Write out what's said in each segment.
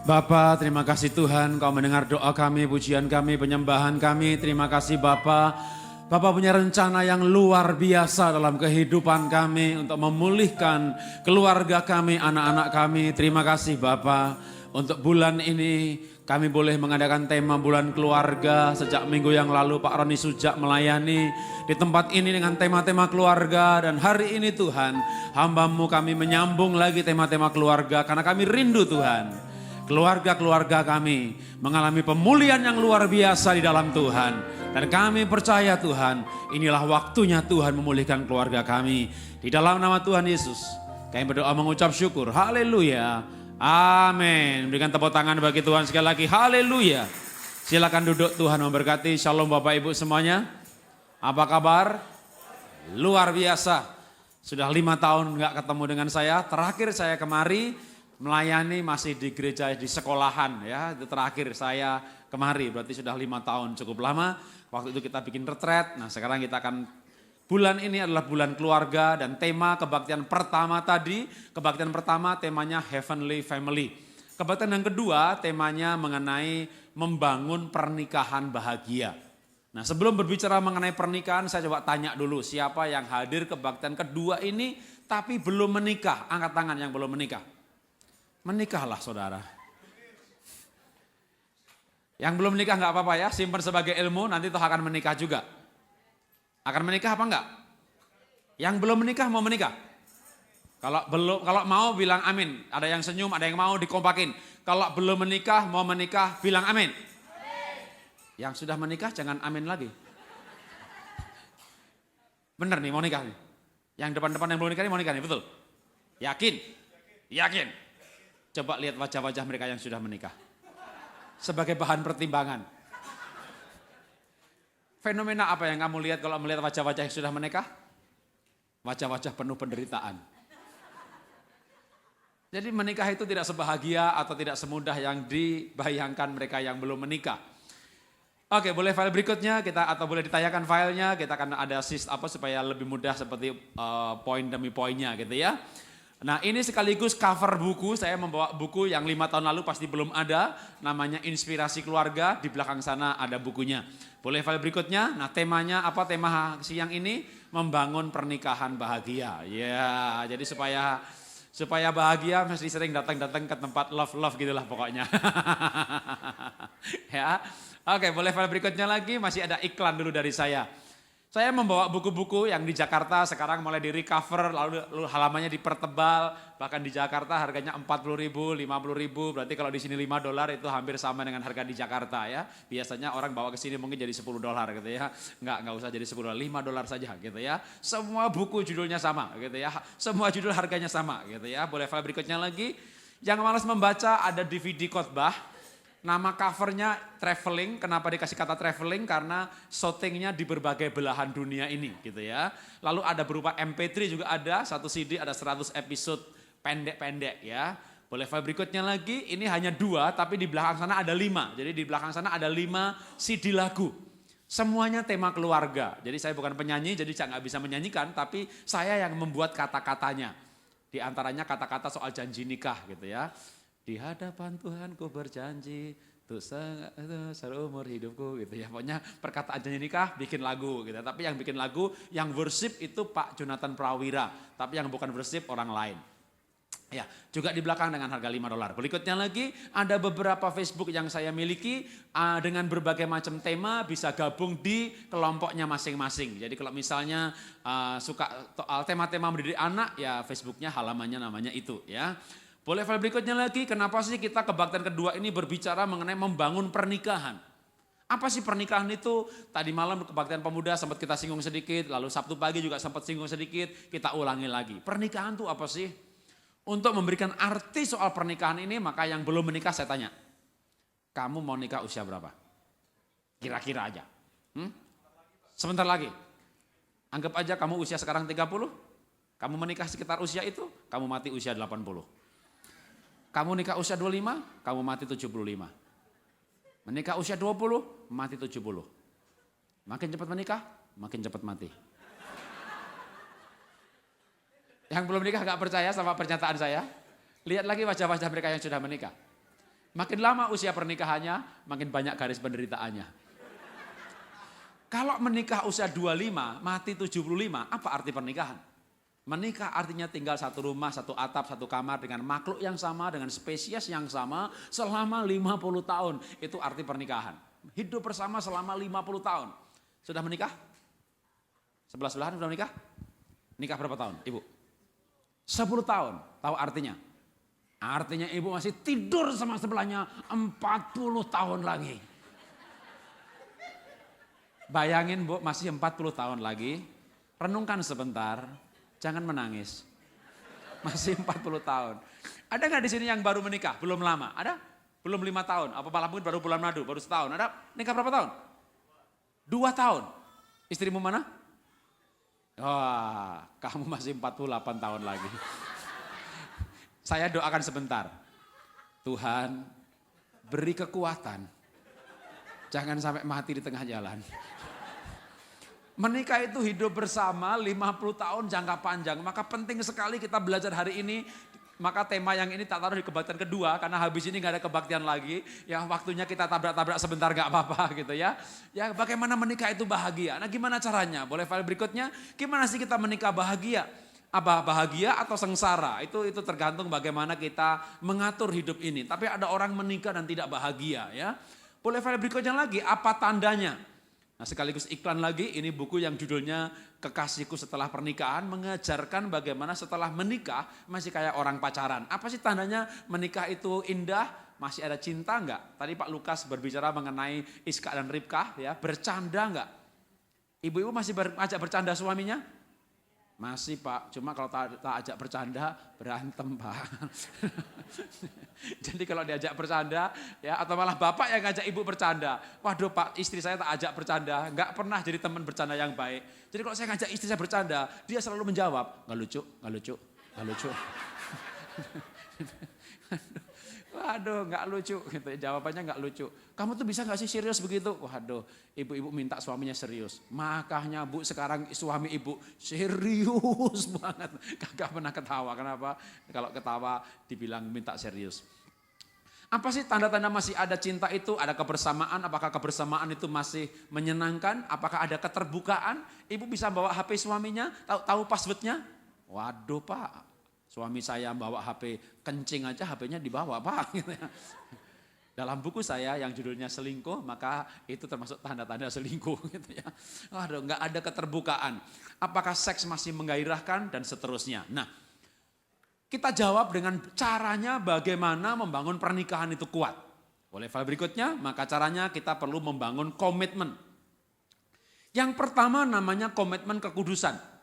Bapa, terima kasih Tuhan, Kau mendengar doa kami, pujian kami, penyembahan kami. Terima kasih Bapa. Bapa punya rencana yang luar biasa dalam kehidupan kami untuk memulihkan keluarga kami, anak-anak kami. Terima kasih Bapa. Untuk bulan ini kami boleh mengadakan tema bulan keluarga. Sejak minggu yang lalu Pak Roni Sujak melayani di tempat ini dengan tema-tema keluarga. Dan hari ini Tuhan, hamba-Mu kami menyambung lagi tema-tema keluarga karena kami rindu Tuhan. Keluarga-keluarga kami mengalami pemulihan yang luar biasa di dalam Tuhan. Dan kami percaya Tuhan, inilah waktunya Tuhan memulihkan keluarga kami. Di dalam nama Tuhan Yesus, kami berdoa mengucap syukur. Haleluya. Amin. Berikan tepuk tangan bagi Tuhan sekali lagi. Haleluya. Silakan duduk, Tuhan memberkati. Shalom Bapak Ibu semuanya. Apa kabar? Luar biasa. Sudah 5 tahun gak ketemu dengan saya. Terakhir saya kemari melayani masih di gereja di sekolahan ya, itu terakhir saya kemari, berarti sudah 5 tahun, cukup lama. Waktu itu kita bikin retret. Nah sekarang kita akan, bulan ini adalah bulan keluarga dan tema kebaktian pertama tadi, kebaktian pertama temanya Heavenly Family. Kebaktian yang kedua temanya mengenai membangun pernikahan bahagia. Nah sebelum berbicara mengenai pernikahan, saya coba tanya dulu siapa yang hadir kebaktian kedua ini tapi belum menikah, angkat tangan yang belum menikah. Menikahlah saudara. Yang belum menikah nggak apa-apa ya, simpan sebagai ilmu, nanti toh akan menikah juga. Akan menikah apa enggak? Yang belum menikah mau menikah? Kalau mau bilang amin. Ada yang senyum, ada yang mau dikompakin. Kalau belum menikah, mau menikah, bilang amin. Yang sudah menikah jangan amin lagi. Bener nih mau nikah nih. Yang depan-depan yang belum nikah nih mau nikah nih, betul? Yakin? Yakin. Coba lihat wajah-wajah mereka yang sudah menikah. Sebagai bahan pertimbangan. Fenomena apa yang kamu lihat kalau melihat wajah-wajah yang sudah menikah? Wajah-wajah penuh penderitaan. Jadi menikah itu tidak sebahagia atau tidak semudah yang dibayangkan mereka yang belum menikah. Oke, boleh file berikutnya kita atau boleh ditayangkan filenya, kita akan ada supaya lebih mudah seperti poin demi poinnya gitu ya. Nah ini sekaligus cover buku, saya membawa buku yang 5 tahun lalu pasti belum ada, namanya Inspirasi Keluarga, di belakang sana ada bukunya. Boleh file berikutnya, nah temanya apa, tema siang ini membangun pernikahan bahagia. Ya, jadi supaya bahagia mesti sering datang-datang ke tempat love gitulah pokoknya. Ya, oke boleh file berikutnya lagi, masih ada iklan dulu dari saya. Saya membawa buku-buku yang di Jakarta sekarang mulai di recover, lalu halamannya dipertebal, bahkan di Jakarta harganya 40.000, 50.000, berarti kalau di sini $5 itu hampir sama dengan harga di Jakarta ya. Biasanya orang bawa ke sini mungkin jadi $10 gitu ya. Enggak usah jadi $10, $5 saja gitu ya. Semua buku judulnya sama gitu ya. Semua judul harganya sama gitu ya. Boleh file berikutnya lagi. Yang malas membaca ada DVD khotbah. Nama covernya traveling, kenapa dikasih kata traveling? Karena syutingnya di berbagai belahan dunia ini gitu ya. Lalu ada berupa MP3 juga ada, satu CD ada 100 episode pendek-pendek ya. Boleh file berikutnya lagi, ini hanya 2 tapi di belakang sana ada 5. Jadi di belakang sana ada 5 CD lagu. Semuanya tema keluarga, jadi saya bukan penyanyi jadi saya nggak bisa menyanyikan tapi saya yang membuat kata-katanya. Di antaranya kata-kata soal janji nikah gitu ya. Di hadapan Tuhan ku berjanji untuk seumur hidupku gitu ya. Pokoknya perkataan janji nikah bikin lagu gitu. Tapi yang bikin lagu, yang worship itu Pak Jonathan Prawira. Tapi yang bukan worship orang lain. Ya, juga di belakang dengan harga $5. Berikutnya lagi ada beberapa Facebook yang saya miliki dengan berbagai macam tema, bisa gabung di kelompoknya masing-masing. Jadi kalau misalnya suka soal tema-tema mendidik anak, ya Facebooknya halamannya namanya itu ya. Boleh file berikutnya lagi, kenapa sih kita kebaktian kedua ini berbicara mengenai membangun pernikahan? Apa sih pernikahan itu? Tadi malam kebaktian pemuda sempat kita singgung sedikit, lalu Sabtu pagi juga sempat singgung sedikit, kita ulangi lagi. Pernikahan itu apa sih? Untuk memberikan arti soal pernikahan ini, maka yang belum menikah saya tanya, kamu mau nikah usia berapa? Kira-kira aja. Sebentar lagi. Anggap aja kamu usia sekarang 30, kamu menikah sekitar usia itu, kamu mati usia 80. Kamu nikah usia 25, kamu mati 75. Menikah usia 20, mati 70. Makin cepat menikah, makin cepat mati. Yang belum menikah gak percaya sama pernyataan saya? Lihat lagi wajah-wajah mereka yang sudah menikah. Makin lama usia pernikahannya, makin banyak garis penderitaannya. Kalau menikah usia 25, mati 75, apa arti pernikahan? Menikah artinya tinggal satu rumah, satu atap, satu kamar dengan makhluk yang sama, dengan spesies yang sama selama 50 tahun. Itu arti pernikahan. Hidup bersama selama 50 tahun. Sudah menikah? Sebelah-sebelahan sudah menikah? Nikah berapa tahun, Ibu? 10 tahun. Tahu artinya? Artinya ibu masih tidur sama sebelahnya 40 tahun lagi. Bayangin Bu, masih 40 tahun lagi. Renungkan sebentar, jangan menangis. Masih 40 tahun. Ada nggak di sini yang baru menikah? Belum lama? Ada? Belum 5 tahun? Apa malah mungkin baru bulan madu, baru setahun? Ada? Nikah berapa tahun? 2 tahun. Istrimu mana? Wah, kamu masih 48 tahun lagi. Saya doakan sebentar. Tuhan, beri kekuatan. Jangan sampai mati di tengah jalan. Menikah itu hidup bersama 50 tahun jangka panjang. Maka penting sekali kita belajar hari ini. Maka tema yang ini tak taruh di kebaktian kedua. Karena habis ini gak ada kebaktian lagi. Ya waktunya kita tabrak-tabrak sebentar gak apa-apa gitu ya. Ya bagaimana menikah itu bahagia. Nah gimana caranya? Boleh file berikutnya. Gimana sih kita menikah bahagia? Apa bahagia atau sengsara? Itu tergantung bagaimana kita mengatur hidup ini. Tapi ada orang menikah dan tidak bahagia ya. Boleh file berikutnya lagi, apa tandanya? Nah sekaligus iklan lagi, ini buku yang judulnya Kekasihku Setelah Pernikahan, mengajarkan bagaimana setelah menikah masih kayak orang pacaran. Apa sih tandanya menikah itu indah? Masih ada cinta enggak? Tadi Pak Lukas berbicara mengenai Iska dan Ribkah ya, bercanda enggak? Ibu-ibu masih ajak bercanda suaminya? Masih Pak, cuma kalau tak ajak bercanda berantem Pak. Jadi kalau diajak bercanda ya atau malah bapak yang ngajak ibu bercanda. Waduh Pak, istri saya tak ajak bercanda, nggak pernah jadi teman bercanda yang baik. Jadi kalau saya ngajak istri saya bercanda, dia selalu menjawab, nggak lucu, nggak lucu, nggak lucu. Waduh, nggak lucu gitu. Jawabannya nggak lucu. Kamu tuh bisa nggak sih serius begitu? Waduh, ibu-ibu minta suaminya serius. Makanya Bu sekarang suami ibu serius banget. Kagak pernah ketawa. Kenapa? Kalau ketawa dibilang minta serius. Apa sih tanda-tanda masih ada cinta itu? Ada kebersamaan? Apakah kebersamaan itu masih menyenangkan? Apakah ada keterbukaan? Ibu bisa bawa HP suaminya? Tahu passwordnya? Waduh Pak. Suami saya bawa HP kencing aja HP-nya dibawa Pak. Gitu ya. Dalam buku saya yang judulnya selingkuh maka itu termasuk tanda-tanda selingkuh gitu ya. Waduh nggak ada keterbukaan. Apakah seks masih menggairahkan dan seterusnya. Nah kita jawab dengan caranya bagaimana membangun pernikahan itu kuat. Boleh file berikutnya maka caranya kita perlu membangun komitmen. Yang pertama namanya komitmen kekudusan.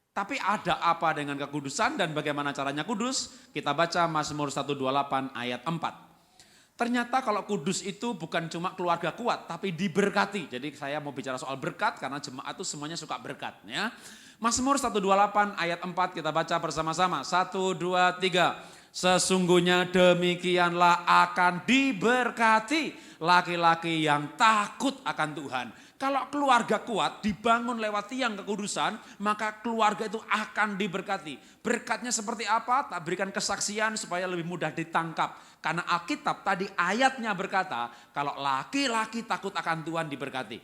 Tapi ada apa dengan kekudusan dan bagaimana caranya kudus? Kita baca Mazmur 128 ayat 4. Ternyata kalau kudus itu bukan cuma keluarga kuat, tapi diberkati. Jadi saya mau bicara soal berkat karena jemaat itu semuanya suka berkat. Ya. Mazmur 128 ayat 4 kita baca bersama-sama. 1, 2, 3. Sesungguhnya demikianlah akan diberkati laki-laki yang takut akan Tuhan. Kalau keluarga kuat dibangun lewat tiang kekudusan, maka keluarga itu akan diberkati. Berkatnya seperti apa? Tak berikan kesaksian supaya lebih mudah ditangkap. Karena Alkitab tadi ayatnya berkata, kalau laki-laki takut akan Tuhan diberkati.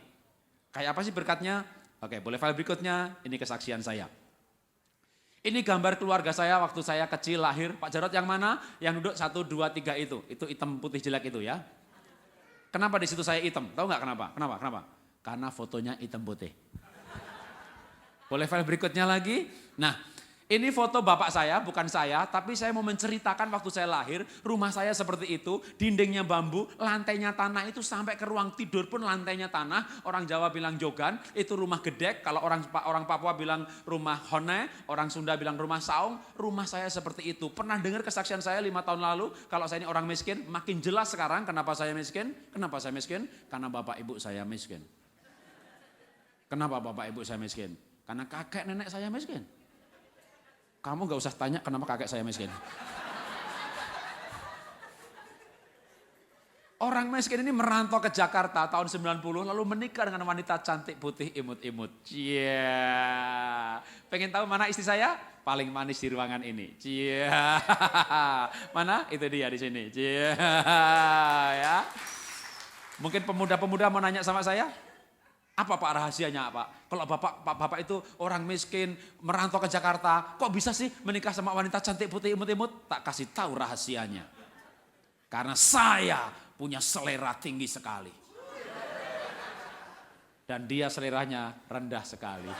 Kayak apa sih berkatnya? Oke, boleh file berikutnya, ini kesaksian saya. Ini gambar keluarga saya waktu saya kecil lahir. Pak Jarod yang mana? Yang duduk 1, 2, 3 itu. Itu hitam putih jelek itu ya. Kenapa di situ saya hitam? Tahu nggak kenapa? Kenapa? Karena fotonya hitam putih. Boleh file berikutnya lagi? Nah, ini foto bapak saya, bukan saya, tapi saya mau menceritakan waktu saya lahir, rumah saya seperti itu, dindingnya bambu, lantainya tanah itu sampai ke ruang tidur pun lantainya tanah. Orang Jawa bilang jogan, itu rumah gedek. Kalau orang Papua bilang rumah hone, orang Sunda bilang rumah saung. Rumah saya seperti itu. Pernah dengar kesaksian saya 5 tahun lalu, kalau saya ini orang miskin, makin jelas sekarang kenapa saya miskin. Kenapa saya miskin? Karena bapak ibu saya miskin. Kenapa bapak ibu saya miskin? Karena kakek nenek saya miskin. Kamu gak usah tanya kenapa kakek saya miskin. Orang miskin ini merantau ke Jakarta tahun 90 lalu menikah dengan wanita cantik putih imut-imut. Cia. Pengen tahu mana istri saya? Paling manis di ruangan ini. Cia. Mana? Itu dia di sini. Cia. Ya. Mungkin pemuda-pemuda mau nanya sama saya? Apa Pak rahasianya Pak? Kalau Bapak itu orang miskin merantau ke Jakarta, kok bisa sih menikah sama wanita cantik putih imut-imut? Tak kasih tahu rahasianya. Karena saya punya selera tinggi sekali. Dan dia seleranya rendah sekali.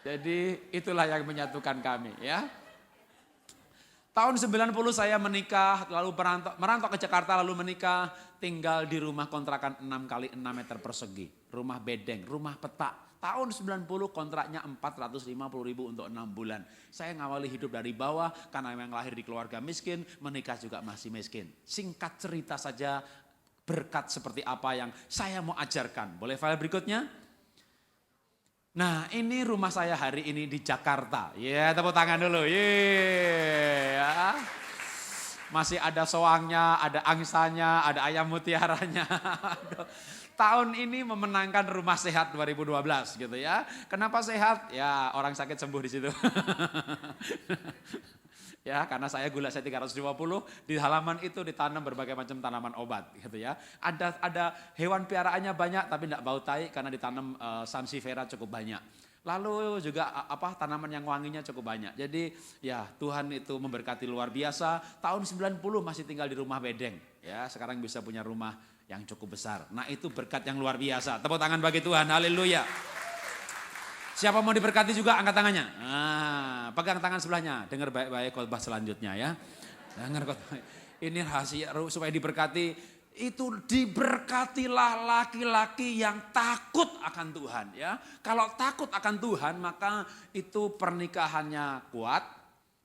Jadi itulah yang menyatukan kami ya. Tahun 90 saya menikah, lalu merantau ke Jakarta, lalu menikah, tinggal di rumah kontrakan 6 kali 6 meter persegi. Rumah bedeng, rumah petak. Tahun 90 kontraknya 450.000 untuk 6 bulan. Saya ngawali hidup dari bawah karena memang lahir di keluarga miskin, menikah juga masih miskin. Singkat cerita saja berkat seperti apa yang saya mau ajarkan. Boleh file berikutnya? Nah ini rumah saya hari ini di Jakarta. Ya tepuk tangan dulu. Ya. Masih ada soangnya, ada angsanya, ada ayam mutiaranya. Tahun ini memenangkan Rumah Sehat 2012 gitu ya. Kenapa sehat? Ya orang sakit sembuh di situ. Ya karena saya gula saya 320, di halaman itu ditanam berbagai macam tanaman obat gitu ya. Ada hewan piaraannya banyak tapi tidak bau tai karena ditanam sansevieria cukup banyak. Lalu juga tanaman yang wanginya cukup banyak. Jadi ya Tuhan itu memberkati luar biasa. Tahun 90 masih tinggal di rumah bedeng. Ya sekarang bisa punya rumah yang cukup besar. Nah itu berkat yang luar biasa. Tepuk tangan bagi Tuhan, haleluya. Siapa mau diberkati juga angkat tangannya. Nah, pegang tangan sebelahnya. Dengar baik-baik khotbah selanjutnya ya. Dengar khotbah. Ini rahasia supaya diberkati. Itu diberkatilah laki-laki yang takut akan Tuhan ya. Kalau takut akan Tuhan maka itu pernikahannya kuat,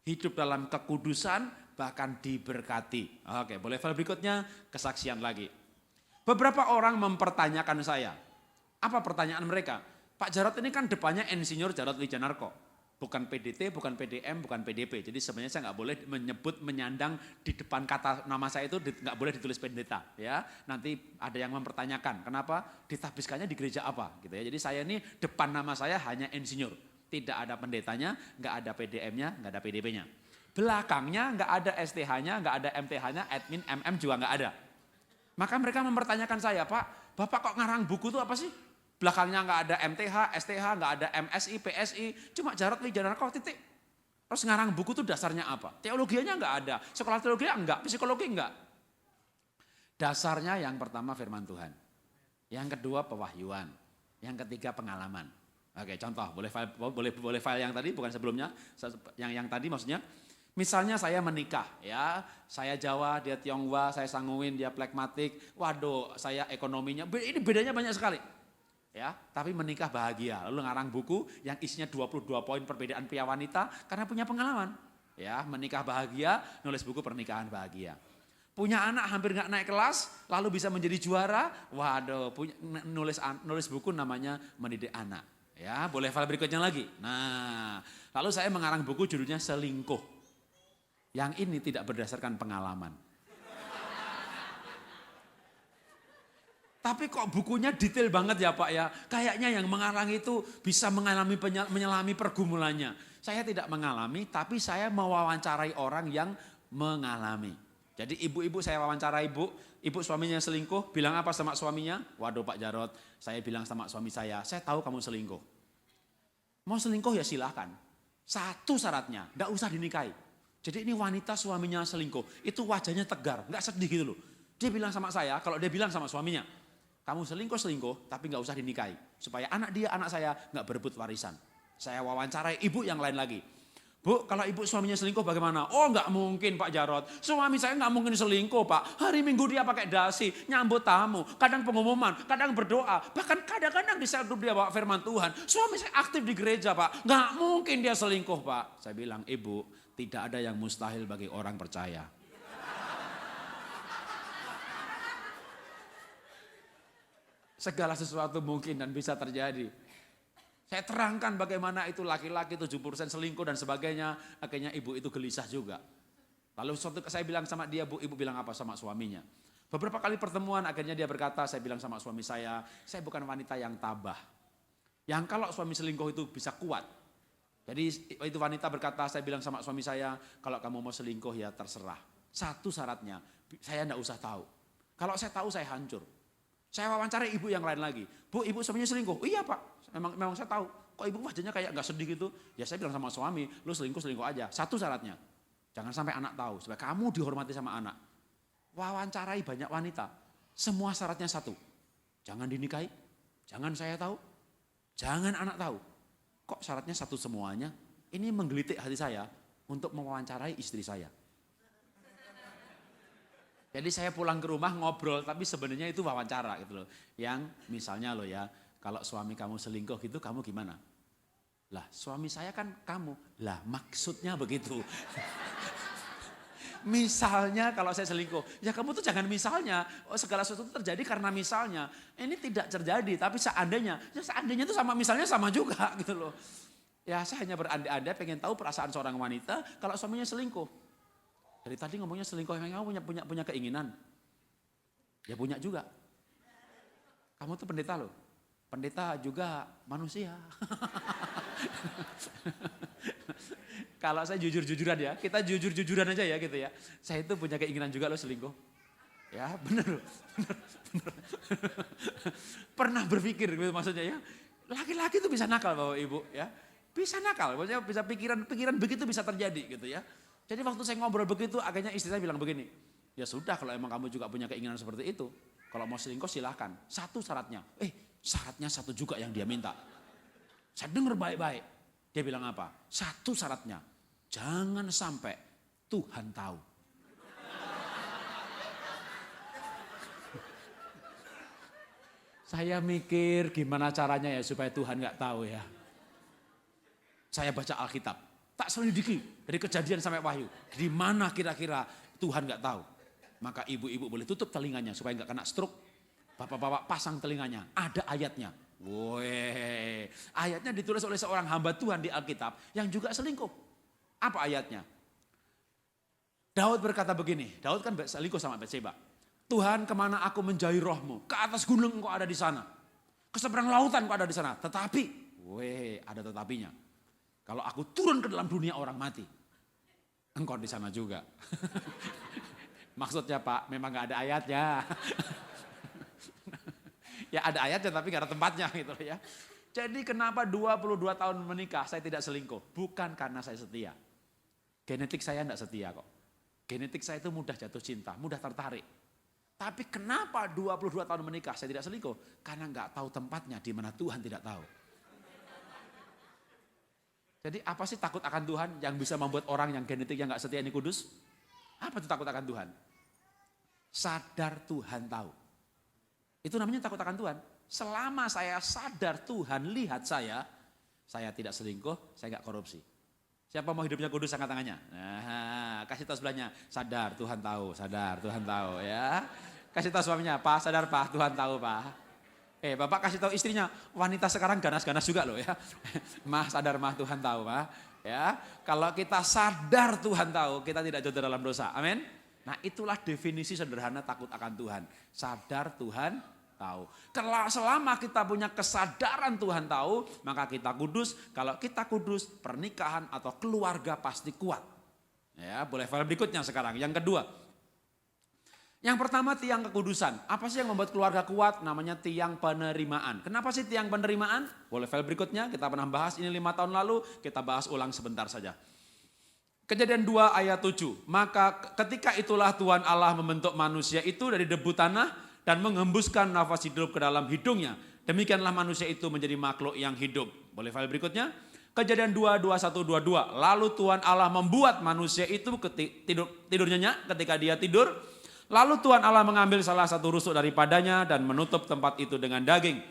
hidup dalam kekudusan, bahkan diberkati. Oke, boleh file berikutnya kesaksian lagi. Beberapa orang mempertanyakan saya. Apa pertanyaan mereka? Pak Jarod ini kan depannya Insinyur Jarod Wijanarko. Bukan PDT, bukan PDM, bukan PDP. Jadi sebenarnya saya nggak boleh menyandang di depan kata nama saya itu nggak boleh ditulis pendeta. Ya, nanti ada yang mempertanyakan kenapa ditabiskannya di gereja apa, gitu ya. Jadi saya ini depan nama saya hanya Insinyur. Tidak ada pendetanya, nggak ada PDM-nya, nggak ada PDP-nya. Belakangnya nggak ada STH-nya, nggak ada MTH-nya, admin, MM juga nggak ada. Maka mereka mempertanyakan saya, Pak, Bapak kok ngarang buku itu apa sih? Belakangnya nggak ada MTH, STH, nggak ada MSI, PSI, cuma Jarod Wijanarko titik. Terus ngarang buku itu dasarnya apa? Teologianya nggak ada, sekolah teologi enggak, psikologi enggak. Dasarnya yang pertama firman Tuhan, yang kedua pewahyuan, yang ketiga pengalaman. Oke, contoh, boleh file yang tadi, bukan sebelumnya, yang tadi maksudnya. Misalnya saya menikah ya, saya Jawa, dia Tionghoa, saya Sanguin, dia Plekmatik. Waduh, saya ekonominya, ini bedanya banyak sekali. Ya, tapi menikah bahagia. Lalu ngarang buku yang isinya 22 poin perbedaan pria wanita karena punya pengalaman. Ya, menikah bahagia, nulis buku pernikahan bahagia. Punya anak hampir nggak naik kelas, lalu bisa menjadi juara. Waduh, nulis buku namanya Mendidik Anak. Ya, boleh file berikutnya lagi. Nah, lalu saya mengarang buku judulnya Selingkuh. Yang ini tidak berdasarkan pengalaman. Tapi kok bukunya detail banget ya Pak ya. Kayaknya yang mengarang itu bisa menyelami pergumulannya. Saya tidak mengalami, tapi saya mewawancarai orang yang mengalami. Jadi ibu-ibu saya wawancara ibu suaminya selingkuh, bilang apa sama suaminya? Waduh Pak Jarod, saya bilang sama suami saya tahu kamu selingkuh. Mau selingkuh ya silahkan. Satu syaratnya, enggak usah dinikahi. Jadi ini wanita suaminya selingkuh, itu wajahnya tegar, enggak sedih gitu loh. Dia bilang sama saya, kalau dia bilang sama suaminya, kamu selingkuh, tapi nggak usah dinikahi. Supaya anak saya nggak berebut warisan. Saya wawancarai ibu yang lain lagi. Bu, kalau ibu suaminya selingkuh bagaimana? Oh nggak mungkin Pak Jarod. Suami saya nggak mungkin selingkuh Pak. Hari Minggu dia pakai dasi, nyambut tamu. Kadang pengumuman, kadang berdoa. Bahkan kadang-kadang di sel grup dia bawa firman Tuhan. Suami saya aktif di gereja Pak. Nggak mungkin dia selingkuh Pak. Saya bilang, ibu tidak ada yang mustahil bagi orang percaya. Segala sesuatu mungkin dan bisa terjadi. Saya terangkan bagaimana itu laki-laki 70% selingkuh dan sebagainya. Akhirnya ibu itu gelisah juga. Lalu suatu saya bilang sama dia, Bu, ibu bilang apa sama suaminya? Beberapa kali pertemuan akhirnya dia berkata, saya bilang sama suami saya bukan wanita yang tabah. Yang kalau suami selingkuh itu bisa kuat. Jadi itu wanita berkata, saya bilang sama suami saya, kalau kamu mau selingkuh ya terserah. Satu syaratnya, saya enggak usah tahu. Kalau saya tahu saya hancur. Saya wawancara ibu yang lain lagi. Bu, ibu suaminya selingkuh? Oh, iya Pak, memang saya tahu. Kok ibu wajahnya kayak enggak sedih gitu? Ya saya bilang sama suami, lu selingkuh aja. Satu syaratnya, jangan sampai anak tahu, supaya kamu dihormati sama anak. Wawancarai banyak wanita, semua syaratnya satu. Jangan dinikahi, jangan saya tahu, jangan anak tahu. Kok syaratnya satu semuanya? Ini menggelitik hati saya untuk mewawancarai istri saya. Jadi saya pulang ke rumah ngobrol, tapi sebenarnya itu wawancara gitu loh. Yang misalnya loh ya, kalau suami kamu selingkuh gitu kamu gimana? Lah suami saya kan kamu, lah maksudnya begitu. Misalnya kalau saya selingkuh, ya kamu tuh jangan misalnya, oh segala sesuatu terjadi karena misalnya. Ini tidak terjadi, tapi seandainya, ya seandainya itu sama misalnya sama juga gitu loh. Ya saya hanya berandai-andai pengen tahu perasaan seorang wanita kalau suaminya selingkuh. Dari tadi ngomongnya selingkuh, emang kamu punya keinginan? Ya punya juga. Kamu tuh pendeta loh, pendeta juga manusia. Kalau saya jujur-jujuran ya, kita jujur-jujuran aja ya gitu ya. Saya itu punya keinginan juga loh selingkuh. Ya bener loh, bener. Pernah berpikir gitu maksudnya ya. Laki-laki itu bisa nakal Bapak Ibu ya. Bisa nakal, maksudnya bisa pikiran begitu bisa terjadi gitu ya. Jadi waktu saya ngobrol begitu, akhirnya istri saya bilang begini, ya sudah kalau emang kamu juga punya keinginan seperti itu, kalau mau selingkuh silahkan. Satu syaratnya, syaratnya satu juga yang dia minta. Saya dengar baik-baik, dia bilang apa? Satu syaratnya, jangan sampai Tuhan tahu. Saya mikir gimana caranya ya supaya Tuhan gak tahu ya. Saya baca Alkitab, tak selidiki dari Kejadian sampai Wahyu. Di mana kira-kira Tuhan gak tahu. Maka ibu-ibu boleh tutup telinganya supaya gak kena stroke. Bapak-bapak pasang telinganya, ada ayatnya. Woi, ayatnya ditulis oleh seorang hamba Tuhan di Alkitab yang juga selingkuh. Apa ayatnya? Daud berkata begini, Daud kan selingkuh sama Batseba. Tuhan, kemana aku menjauhi rohmu? Ke atas gunung engkau ada di sana. Ke seberang lautan engkau ada di sana. Tetapi, ada tetapinya. Kalau aku turun ke dalam dunia orang mati, engkau di sana juga. Maksudnya Pak, memang gak ada ayatnya. Ya ada ayatnya tapi gak ada tempatnya gitu ya. Jadi kenapa 22 tahun menikah saya tidak selingkuh? Bukan karena saya setia. Genetik saya tidak setia kok. Genetik saya itu mudah jatuh cinta, mudah tertarik. Tapi kenapa 22 tahun menikah saya tidak selingkuh? Karena gak tahu tempatnya di mana Tuhan tidak tahu. Jadi apa sih takut akan Tuhan yang bisa membuat orang yang genetiknya gak setia ini kudus? Apa itu takut akan Tuhan? Sadar Tuhan tahu. Itu namanya takut akan Tuhan. Selama saya sadar Tuhan lihat saya tidak selingkuh, saya gak korupsi. Siapa mau hidupnya kudus angkat tangannya? Nah, kasih tahu sebelahnya, sadar Tuhan tahu ya. Kasih tahu suaminya, Pak sadar Pak, Tuhan tahu Pak. Bapak kasih tahu istrinya, wanita sekarang ganas-ganas juga loh ya. Mah sadar mah Tuhan tahu mah. Ya, kalau kita sadar Tuhan tahu, kita tidak jatuh dalam dosa. Amin. Nah, itulah definisi sederhana takut akan Tuhan. Sadar Tuhan tahu. Kalau selama kita punya kesadaran Tuhan tahu, maka kita kudus. Kalau kita kudus, pernikahan atau keluarga pasti kuat. Ya, boleh file berikutnya sekarang. Yang kedua. Yang pertama tiang kekudusan. Apa sih yang membuat keluarga kuat? Namanya tiang penerimaan. Kenapa sih tiang penerimaan? Boleh file berikutnya, kita pernah bahas ini 5 tahun lalu, kita bahas ulang sebentar saja. Kejadian 2 ayat 7. Maka ketika itulah Tuhan Allah membentuk manusia itu dari debu tanah dan menghembuskan nafas hidup ke dalam hidungnya. Demikianlah manusia itu menjadi makhluk yang hidup. Boleh file berikutnya? Kejadian 2, 21, 22. Lalu Tuhan Allah membuat manusia itu tidur nyenyak ketika dia tidur. Lalu Tuhan Allah mengambil salah satu rusuk daripadanya dan menutup tempat itu dengan daging.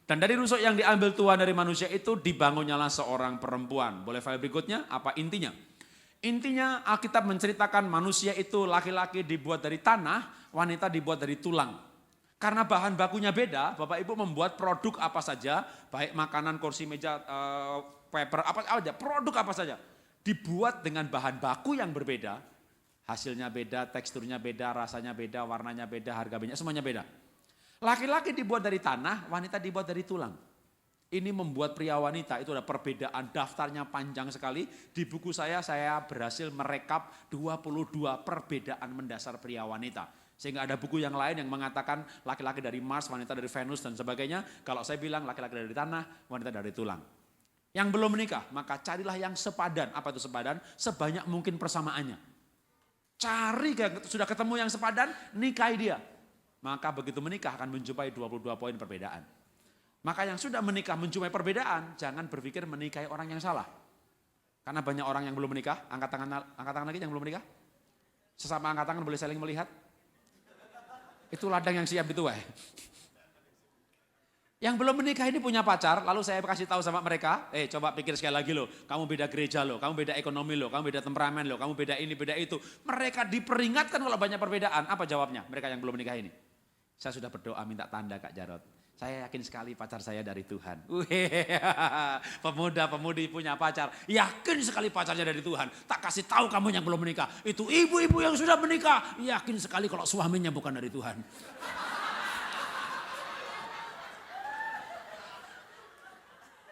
Dan dari rusuk yang diambil Tuhan dari manusia itu dibangunnyalah seorang perempuan. Boleh file berikutnya? Apa intinya? Intinya Alkitab menceritakan manusia itu laki-laki dibuat dari tanah, wanita dibuat dari tulang. Karena bahan bakunya beda, Bapak Ibu membuat produk apa saja, baik makanan, kursi, meja, paper, apa aja, produk apa saja. Dibuat dengan bahan baku yang berbeda. Hasilnya beda, teksturnya beda, rasanya beda, warnanya beda, harga minyak, semuanya beda. Laki-laki dibuat dari tanah, wanita dibuat dari tulang. Ini membuat pria wanita itu ada perbedaan, daftarnya panjang sekali. Di buku saya berhasil merekap 22 perbedaan mendasar pria wanita. Sehingga ada buku yang lain yang mengatakan laki-laki dari Mars, wanita dari Venus dan sebagainya. Kalau saya bilang laki-laki dari tanah, wanita dari tulang. Yang belum menikah, maka carilah yang sepadan. Apa itu sepadan? Sebanyak mungkin persamaannya. Cari, sudah ketemu yang sepadan, nikahi dia. Maka begitu menikah akan menjumpai 22 poin perbedaan. Maka yang sudah menikah menjumpai perbedaan, jangan berpikir menikahi orang yang salah. Karena banyak orang yang belum menikah, angkat tangan lagi yang belum menikah. Sesama angkat tangan boleh saling melihat. Itu ladang yang siap itu. Yang belum menikah ini punya pacar, lalu saya kasih tahu sama mereka, coba pikir sekali lagi loh, kamu beda gereja loh, kamu beda ekonomi loh, kamu beda temperamen loh, kamu beda ini, beda itu. Mereka diperingatkan kalau banyak perbedaan, apa jawabnya? Mereka yang belum menikah ini. Saya sudah berdoa minta tanda Kak Jarod. Saya yakin sekali pacar saya dari Tuhan. Pemuda-pemudi punya pacar, yakin sekali pacarnya dari Tuhan. Tak kasih tahu kamu yang belum menikah, itu ibu-ibu yang sudah menikah, yakin sekali kalau suaminya bukan dari Tuhan.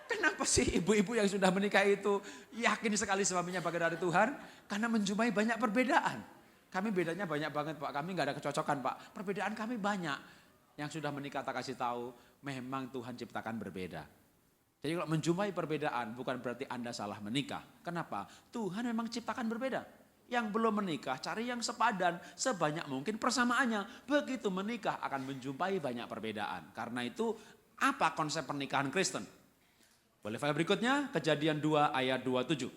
Kenapa sih ibu-ibu yang sudah menikah itu yakin sekali suaminya bagian dari Tuhan? Karena menjumpai banyak perbedaan. Kami bedanya banyak banget Pak, kami gak ada kecocokan Pak. Perbedaan kami banyak. Yang sudah menikah tak kasih tahu, memang Tuhan ciptakan berbeda. Jadi kalau menjumpai perbedaan bukan berarti Anda salah menikah. Kenapa? Tuhan memang ciptakan berbeda. Yang belum menikah cari yang sepadan, sebanyak mungkin persamaannya. Begitu menikah akan menjumpai banyak perbedaan. Karena itu apa konsep pernikahan Kristen? Boleh file berikutnya, Kejadian 2 ayat 27.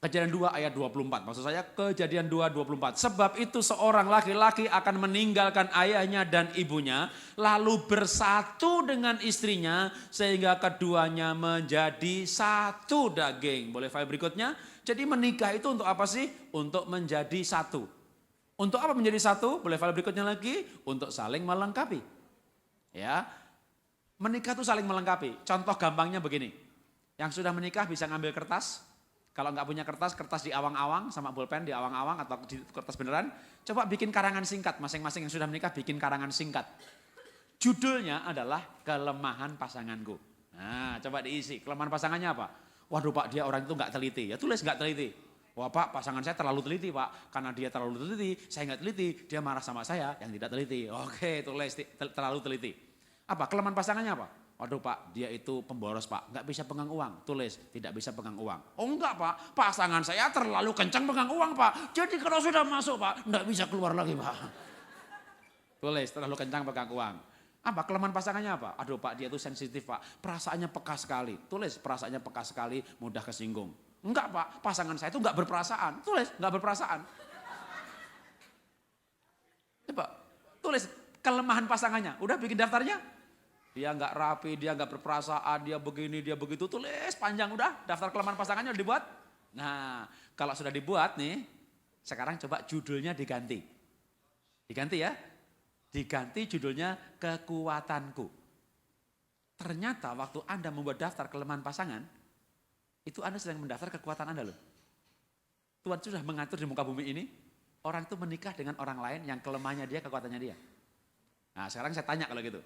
Kejadian 2 ayat 24, maksud saya Kejadian 2 24. Sebab itu seorang laki-laki akan meninggalkan ayahnya dan ibunya, lalu bersatu dengan istrinya, sehingga keduanya menjadi satu daging. Boleh file berikutnya, jadi menikah itu untuk apa sih? Untuk menjadi satu. Untuk apa menjadi satu? Boleh file berikutnya lagi, untuk saling melengkapi. Ya, menikah itu saling melengkapi. Contoh gampangnya begini. Yang sudah menikah bisa ngambil kertas. Kalau nggak punya kertas, kertas di awang-awang sama bolpen di awang-awang atau di kertas beneran. Coba bikin karangan singkat. Masing-masing yang sudah menikah bikin karangan singkat. Judulnya adalah kelemahan pasanganku. Nah, coba diisi. Kelemahan pasangannya apa? Waduh Pak, dia orang itu nggak teliti. Ya tulis nggak teliti. Wah Pak, pasangan saya terlalu teliti Pak. Karena dia terlalu teliti, saya nggak teliti. Dia marah sama saya yang tidak teliti. Oke, tulis terlalu teliti. Apa? Kelemahan pasangannya apa? Waduh Pak, dia itu pemboros Pak, nggak bisa pegang uang. Tulis, tidak bisa pegang uang. Oh enggak Pak, pasangan saya terlalu kencang pegang uang Pak. Jadi kalau sudah masuk Pak, nggak bisa keluar lagi Pak. Tulis, terlalu kencang pegang uang. Apa? Kelemahan pasangannya apa? Aduh Pak, dia itu sensitif Pak, perasaannya peka sekali. Tulis, perasaannya peka sekali, mudah kesinggung. Enggak Pak, pasangan saya itu nggak berperasaan. Tulis, nggak berperasaan. Coba, tulis kelemahan pasangannya. Udah bikin daftarnya? Dia nggak rapi, dia nggak berperasaan, dia begini, dia begitu, tulis panjang udah, daftar kelemahan pasangannya udah dibuat. Nah, kalau sudah dibuat nih, sekarang coba judulnya diganti. Diganti ya, diganti judulnya kekuatanku. Ternyata waktu Anda membuat daftar kelemahan pasangan, itu Anda sedang mendaftar kekuatan Anda loh. Tuhan sudah mengatur di muka bumi ini, orang itu menikah dengan orang lain yang kelemahannya dia, kekuatannya dia. Nah sekarang saya tanya kalau gitu.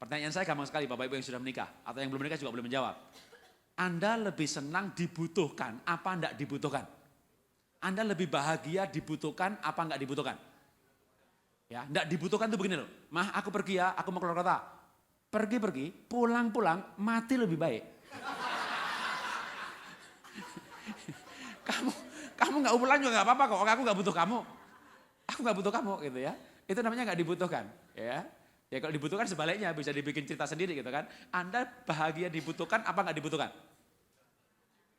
Pertanyaan saya gampang sekali Bapak Ibu yang sudah menikah atau yang belum menikah juga boleh menjawab. Anda lebih senang dibutuhkan apa enggak dibutuhkan? Anda lebih bahagia dibutuhkan apa enggak dibutuhkan? Ya, enggak dibutuhkan itu begini loh. Mah aku pergi ya, aku mau keluar kota. Pergi-pergi, pulang-pulang mati lebih baik. kamu enggak pulang juga enggak apa-apa kok, aku enggak butuh kamu. Aku enggak butuh kamu gitu ya. Itu namanya enggak dibutuhkan, ya. Ya kalau dibutuhkan sebaliknya bisa dibikin cerita sendiri gitu kan. Anda bahagia dibutuhkan apa enggak dibutuhkan?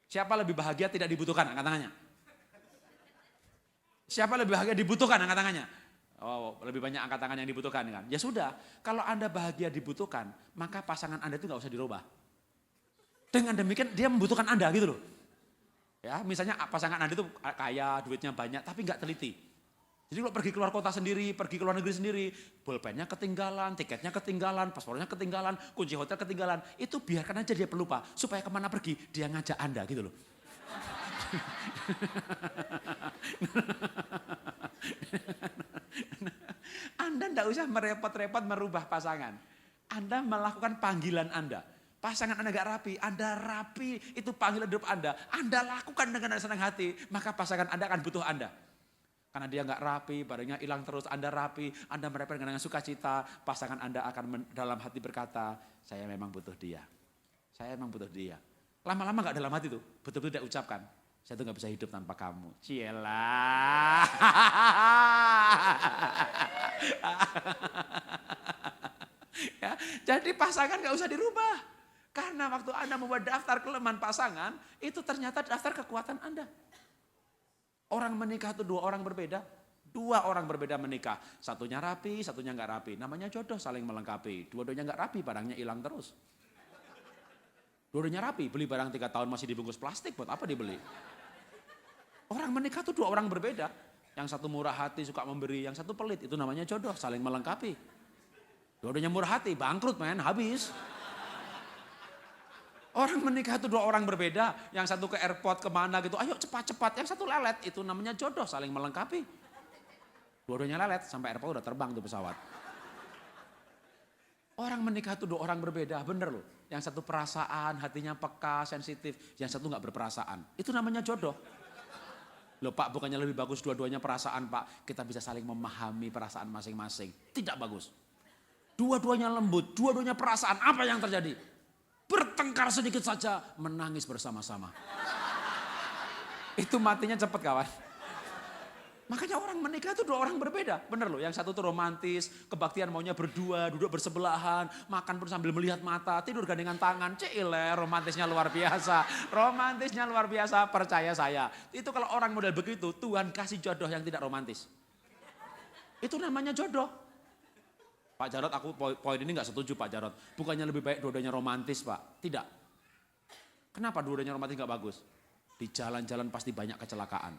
Siapa lebih bahagia tidak dibutuhkan? Angkat tangannya. Siapa lebih bahagia dibutuhkan? Angkat tangannya. Oh lebih banyak angkat tangan yang dibutuhkan kan. Ya sudah, kalau Anda bahagia dibutuhkan, maka pasangan Anda itu enggak usah dirubah. Dengan demikian dia membutuhkan Anda gitu loh. Ya misalnya pasangan Anda itu kaya, duitnya banyak tapi enggak teliti. Jadi kalau pergi keluar kota sendiri, pergi ke luar negeri sendiri, pulpennya ketinggalan, tiketnya ketinggalan, paspornya ketinggalan, kunci hotel ketinggalan, itu biarkan aja dia pelupa. Supaya kemana pergi, dia ngajak Anda gitu loh. Anda tidak usah merepot-repot merubah pasangan. Anda melakukan panggilan Anda. Pasangan Anda gak rapi, Anda rapi, itu panggilan hidup Anda. Anda lakukan dengan senang hati, maka pasangan Anda akan butuh Anda. Karena dia gak rapi, badannya hilang terus, Anda rapi, Anda merepot dengan sukacita, pasangan Anda akan dalam hati berkata, saya memang butuh dia. Saya memang butuh dia. Lama-lama gak dalam hati tuh, betul-betul dia ucapkan, saya tuh gak bisa hidup tanpa kamu. Cielah. Ya, jadi pasangan gak usah dirubah. Karena waktu Anda membuat daftar kelemahan pasangan, itu ternyata daftar kekuatan Anda. Orang menikah itu dua orang berbeda. Dua orang berbeda menikah. Satunya rapi, satunya gak rapi. Namanya jodoh, saling melengkapi. Dua-duanya gak rapi, barangnya hilang terus. Dua-duanya rapi, beli barang 3 tahun masih dibungkus plastik, buat apa dibeli? Orang menikah itu dua orang berbeda. Yang satu murah hati, suka memberi. Yang satu pelit, itu namanya jodoh, saling melengkapi. Dua-duanya murah hati, bangkrut men, habis. Orang menikah itu dua orang berbeda, yang satu ke airport kemana gitu, ayo cepat-cepat, yang satu lelet, itu namanya jodoh, saling melengkapi. Dua-duanya lelet, sampai airport udah terbang tuh pesawat. Orang menikah itu dua orang berbeda, bener loh. Yang satu perasaan, hatinya peka, sensitif, yang satu gak berperasaan. Itu namanya jodoh. Loh Pak, bukannya lebih bagus dua-duanya perasaan Pak, kita bisa saling memahami perasaan masing-masing. Tidak bagus. Dua-duanya lembut, dua-duanya perasaan, apa yang terjadi? Bertengkar sedikit saja, menangis bersama-sama. Itu matinya cepat kawan. Makanya orang menikah itu dua orang berbeda. Bener loh, yang satu tuh romantis, kebaktian maunya berdua, duduk bersebelahan, makan pun sambil melihat mata, tidur gandengan tangan. Cile, romantisnya luar biasa. Romantisnya luar biasa, percaya saya. Itu kalau orang model begitu, Tuhan kasih jodoh yang tidak romantis. Itu namanya jodoh. Pak Jarod, aku poin ini gak setuju Pak Jarod. Bukannya lebih baik dua-duanya romantis Pak. Tidak. Kenapa dua-duanya romantis gak bagus? Di jalan-jalan pasti banyak kecelakaan.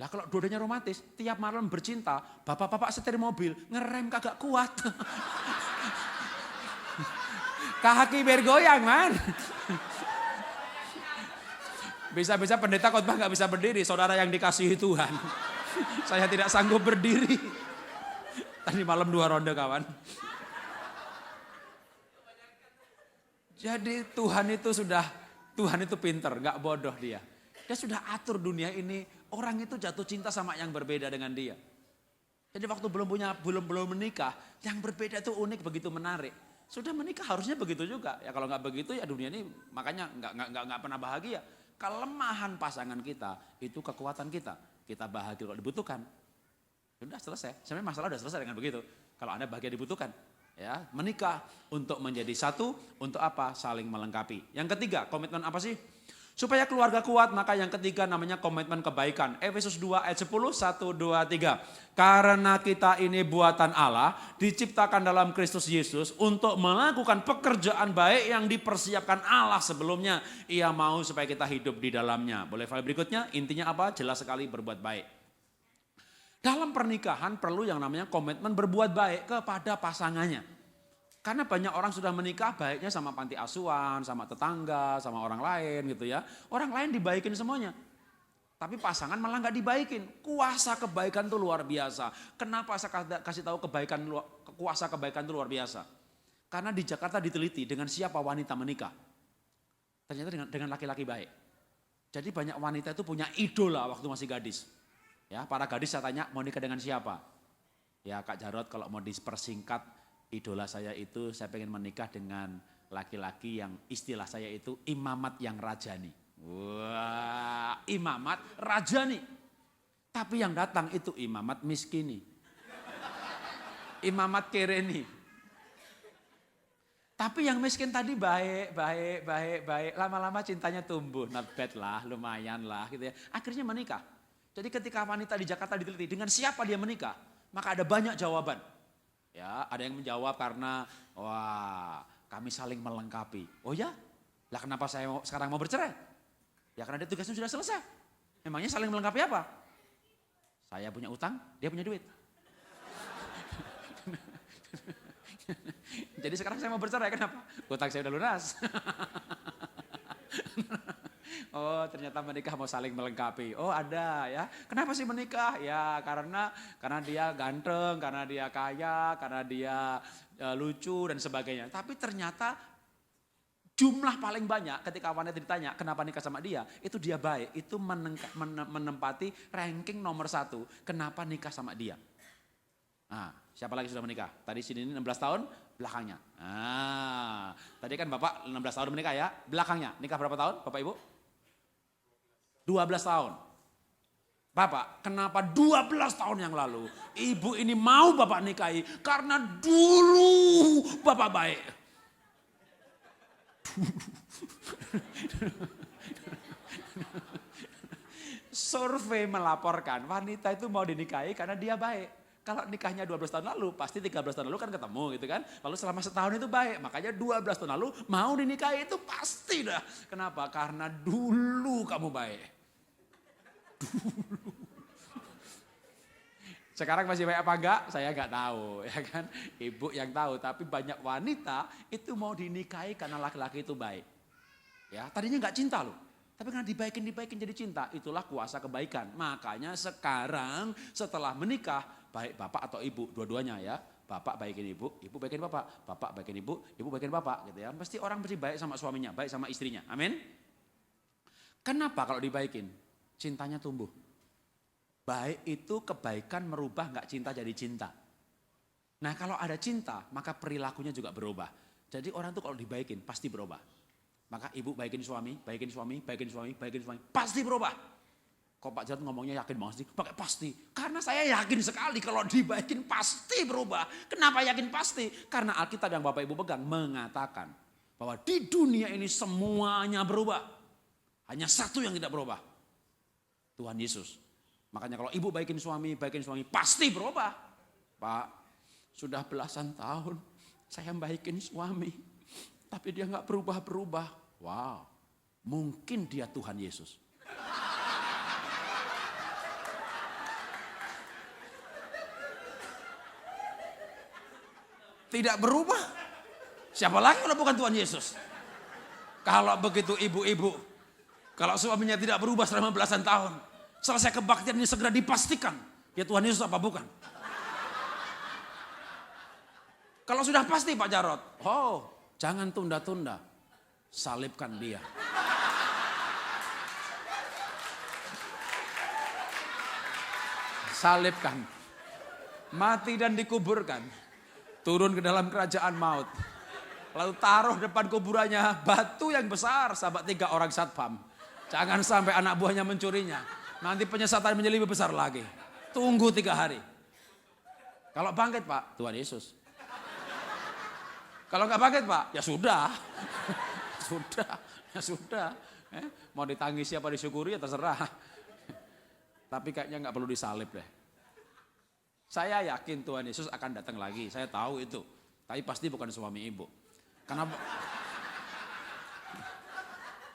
Lah kalau dua-duanya romantis, tiap malam bercinta, bapak-bapak setir mobil, ngerem kagak kuat. Kaki bergoyang man. Bisa-bisa pendeta khotbah gak bisa berdiri, saudara yang dikasihi Tuhan. Saya tidak sanggup berdiri. Tadi malam 2 ronde kawan. Jadi Tuhan itu pinter, gak bodoh dia. Dia sudah atur dunia ini, orang itu jatuh cinta sama yang berbeda dengan dia. Jadi waktu belum menikah, yang berbeda itu unik, begitu menarik. Sudah menikah harusnya begitu juga. Ya kalau nggak begitu ya dunia ini makanya nggak pernah bahagia. Kelemahan pasangan kita itu kekuatan kita. Kita bahagia kalau dibutuhkan. Sudah selesai. Sebenarnya masalah sudah selesai dengan begitu. Kalau Anda bahagia dibutuhkan. Ya, menikah untuk menjadi satu, untuk apa? Saling melengkapi. Yang ketiga, komitmen apa sih? Supaya keluarga kuat, maka yang ketiga namanya komitmen kebaikan. Efesus 2 ayat 10, 1, 2, 3. Karena kita ini buatan Allah, diciptakan dalam Kristus Yesus untuk melakukan pekerjaan baik yang dipersiapkan Allah sebelumnya. Ia mau supaya kita hidup di dalamnya. Boleh file berikutnya, intinya apa? Jelas sekali, berbuat baik. Dalam pernikahan perlu yang namanya komitmen berbuat baik kepada pasangannya. Karena banyak orang sudah menikah baiknya sama panti asuhan, sama tetangga, sama orang lain gitu ya. Orang lain dibaikin semuanya. Tapi pasangan malah gak dibaikin. Kuasa kebaikan itu luar biasa. Kenapa saya kasih tahu kuasa kebaikan itu luar biasa? Karena di Jakarta diteliti dengan siapa wanita menikah. Ternyata dengan laki-laki baik. Jadi banyak wanita itu punya idola waktu masih gadis. Ya, para gadis saya tanya mau nikah dengan siapa? Ya Kak Jarod, kalau mau dipersingkat, idola saya itu saya pengen menikah dengan laki-laki yang istilah saya itu imamat yang rajani. Wah, imamat rajani. Tapi yang datang itu imamat miskini. Imamat kereni. Tapi yang miskin tadi baik. Lama-lama cintanya tumbuh, not bad lah, lumayan lah gitu ya. Akhirnya menikah. Jadi ketika wanita di Jakarta diteliti dengan siapa dia menikah, maka ada banyak jawaban. Ya, ada yang menjawab karena wah, kami saling melengkapi. Oh ya? Lah kenapa saya sekarang mau bercerai? Ya karena dia tugasnya sudah selesai. Memangnya saling melengkapi apa? Saya punya utang, dia punya duit. Jadi sekarang saya mau bercerai, kenapa? Utang saya udah lunas. Oh, ternyata menikah mau saling melengkapi. Oh, ada ya. Kenapa sih menikah? Ya, karena dia ganteng, karena dia kaya, karena dia lucu dan sebagainya. Tapi ternyata jumlah paling banyak ketika wanita ditanya kenapa nikah sama dia, itu dia baik, itu menempati ranking nomor 1. Kenapa nikah sama dia? Nah, siapa lagi sudah menikah? Tadi sini 16 tahun, belakangnya. Nah, tadi kan Bapak 16 tahun menikah ya, belakangnya. Nikah berapa tahun Bapak Ibu? 12 tahun. Bapak, kenapa 12 tahun yang lalu Ibu ini mau Bapak nikahi? Karena dulu Bapak baik. Survei melaporkan wanita itu mau dinikahi karena dia baik. Kalau nikahnya 12 tahun lalu, pasti 13 tahun lalu kan ketemu gitu kan. Lalu selama setahun itu baik, makanya 12 tahun lalu mau dinikahi itu pasti dah. Kenapa? Karena dulu kamu baik. Dulu. Sekarang masih baik apa enggak? Saya enggak tahu, ya kan. Ibu yang tahu, tapi banyak wanita itu mau dinikahi karena laki-laki itu baik. Ya, tadinya enggak cinta loh. Tapi karena dibaikin jadi cinta, itulah kuasa kebaikan. Makanya sekarang setelah menikah, baik bapak atau ibu, dua-duanya ya. Bapak baikin ibu baikin bapak. Bapak baikin ibu baikin bapak gitu ya. Pasti orang mesti baik sama suaminya, baik sama istrinya. Amin. Kenapa kalau dibaikin? Cintanya tumbuh. Baik itu kebaikan merubah nggak cinta jadi cinta. Nah kalau ada cinta maka perilakunya juga berubah. Jadi orang tuh kalau dibaikin pasti berubah. Maka ibu baikin suami, pasti berubah. Kok Pak Jarod ngomongnya yakin banget sih? Pakai pasti. Karena saya yakin sekali kalau dibaikin pasti berubah. Kenapa yakin pasti? Karena Alkitab yang Bapak Ibu pegang mengatakan bahwa di dunia ini semuanya berubah. Hanya satu yang tidak berubah. Tuhan Yesus. Makanya kalau ibu baikin suami pasti berubah. Pak, sudah belasan tahun saya baikin suami, tapi dia nggak berubah-berubah. Wow, mungkin dia Tuhan Yesus. Tidak berubah. Siapa lagi kalau bukan Tuhan Yesus? Kalau begitu ibu-ibu, kalau suaminya tidak berubah selama belasan tahun, selesai kebaktian ini segera dipastikan. Ya Tuhan Yesus apa bukan? Kalau sudah pasti Pak Jarod, oh jangan tunda-tunda. Salibkan dia. Salibkan. Mati dan dikuburkan. Turun ke dalam kerajaan maut. Lalu taruh depan kuburannya batu yang besar. Sahabat 3 orang satpam. Jangan sampai anak buahnya mencurinya. Nanti penyesatan menjadi lebih besar lagi. Tunggu 3 hari. Kalau bangkit Pak, Tuhan Yesus. Kalau nggak bangkit Pak, ya sudah. Sudah. Mau ditangisi apa disyukuri ya terserah. Tapi kayaknya nggak perlu disalib deh. Saya yakin Tuhan Yesus akan datang lagi. Saya tahu itu. Tapi pasti bukan suami ibu. Karena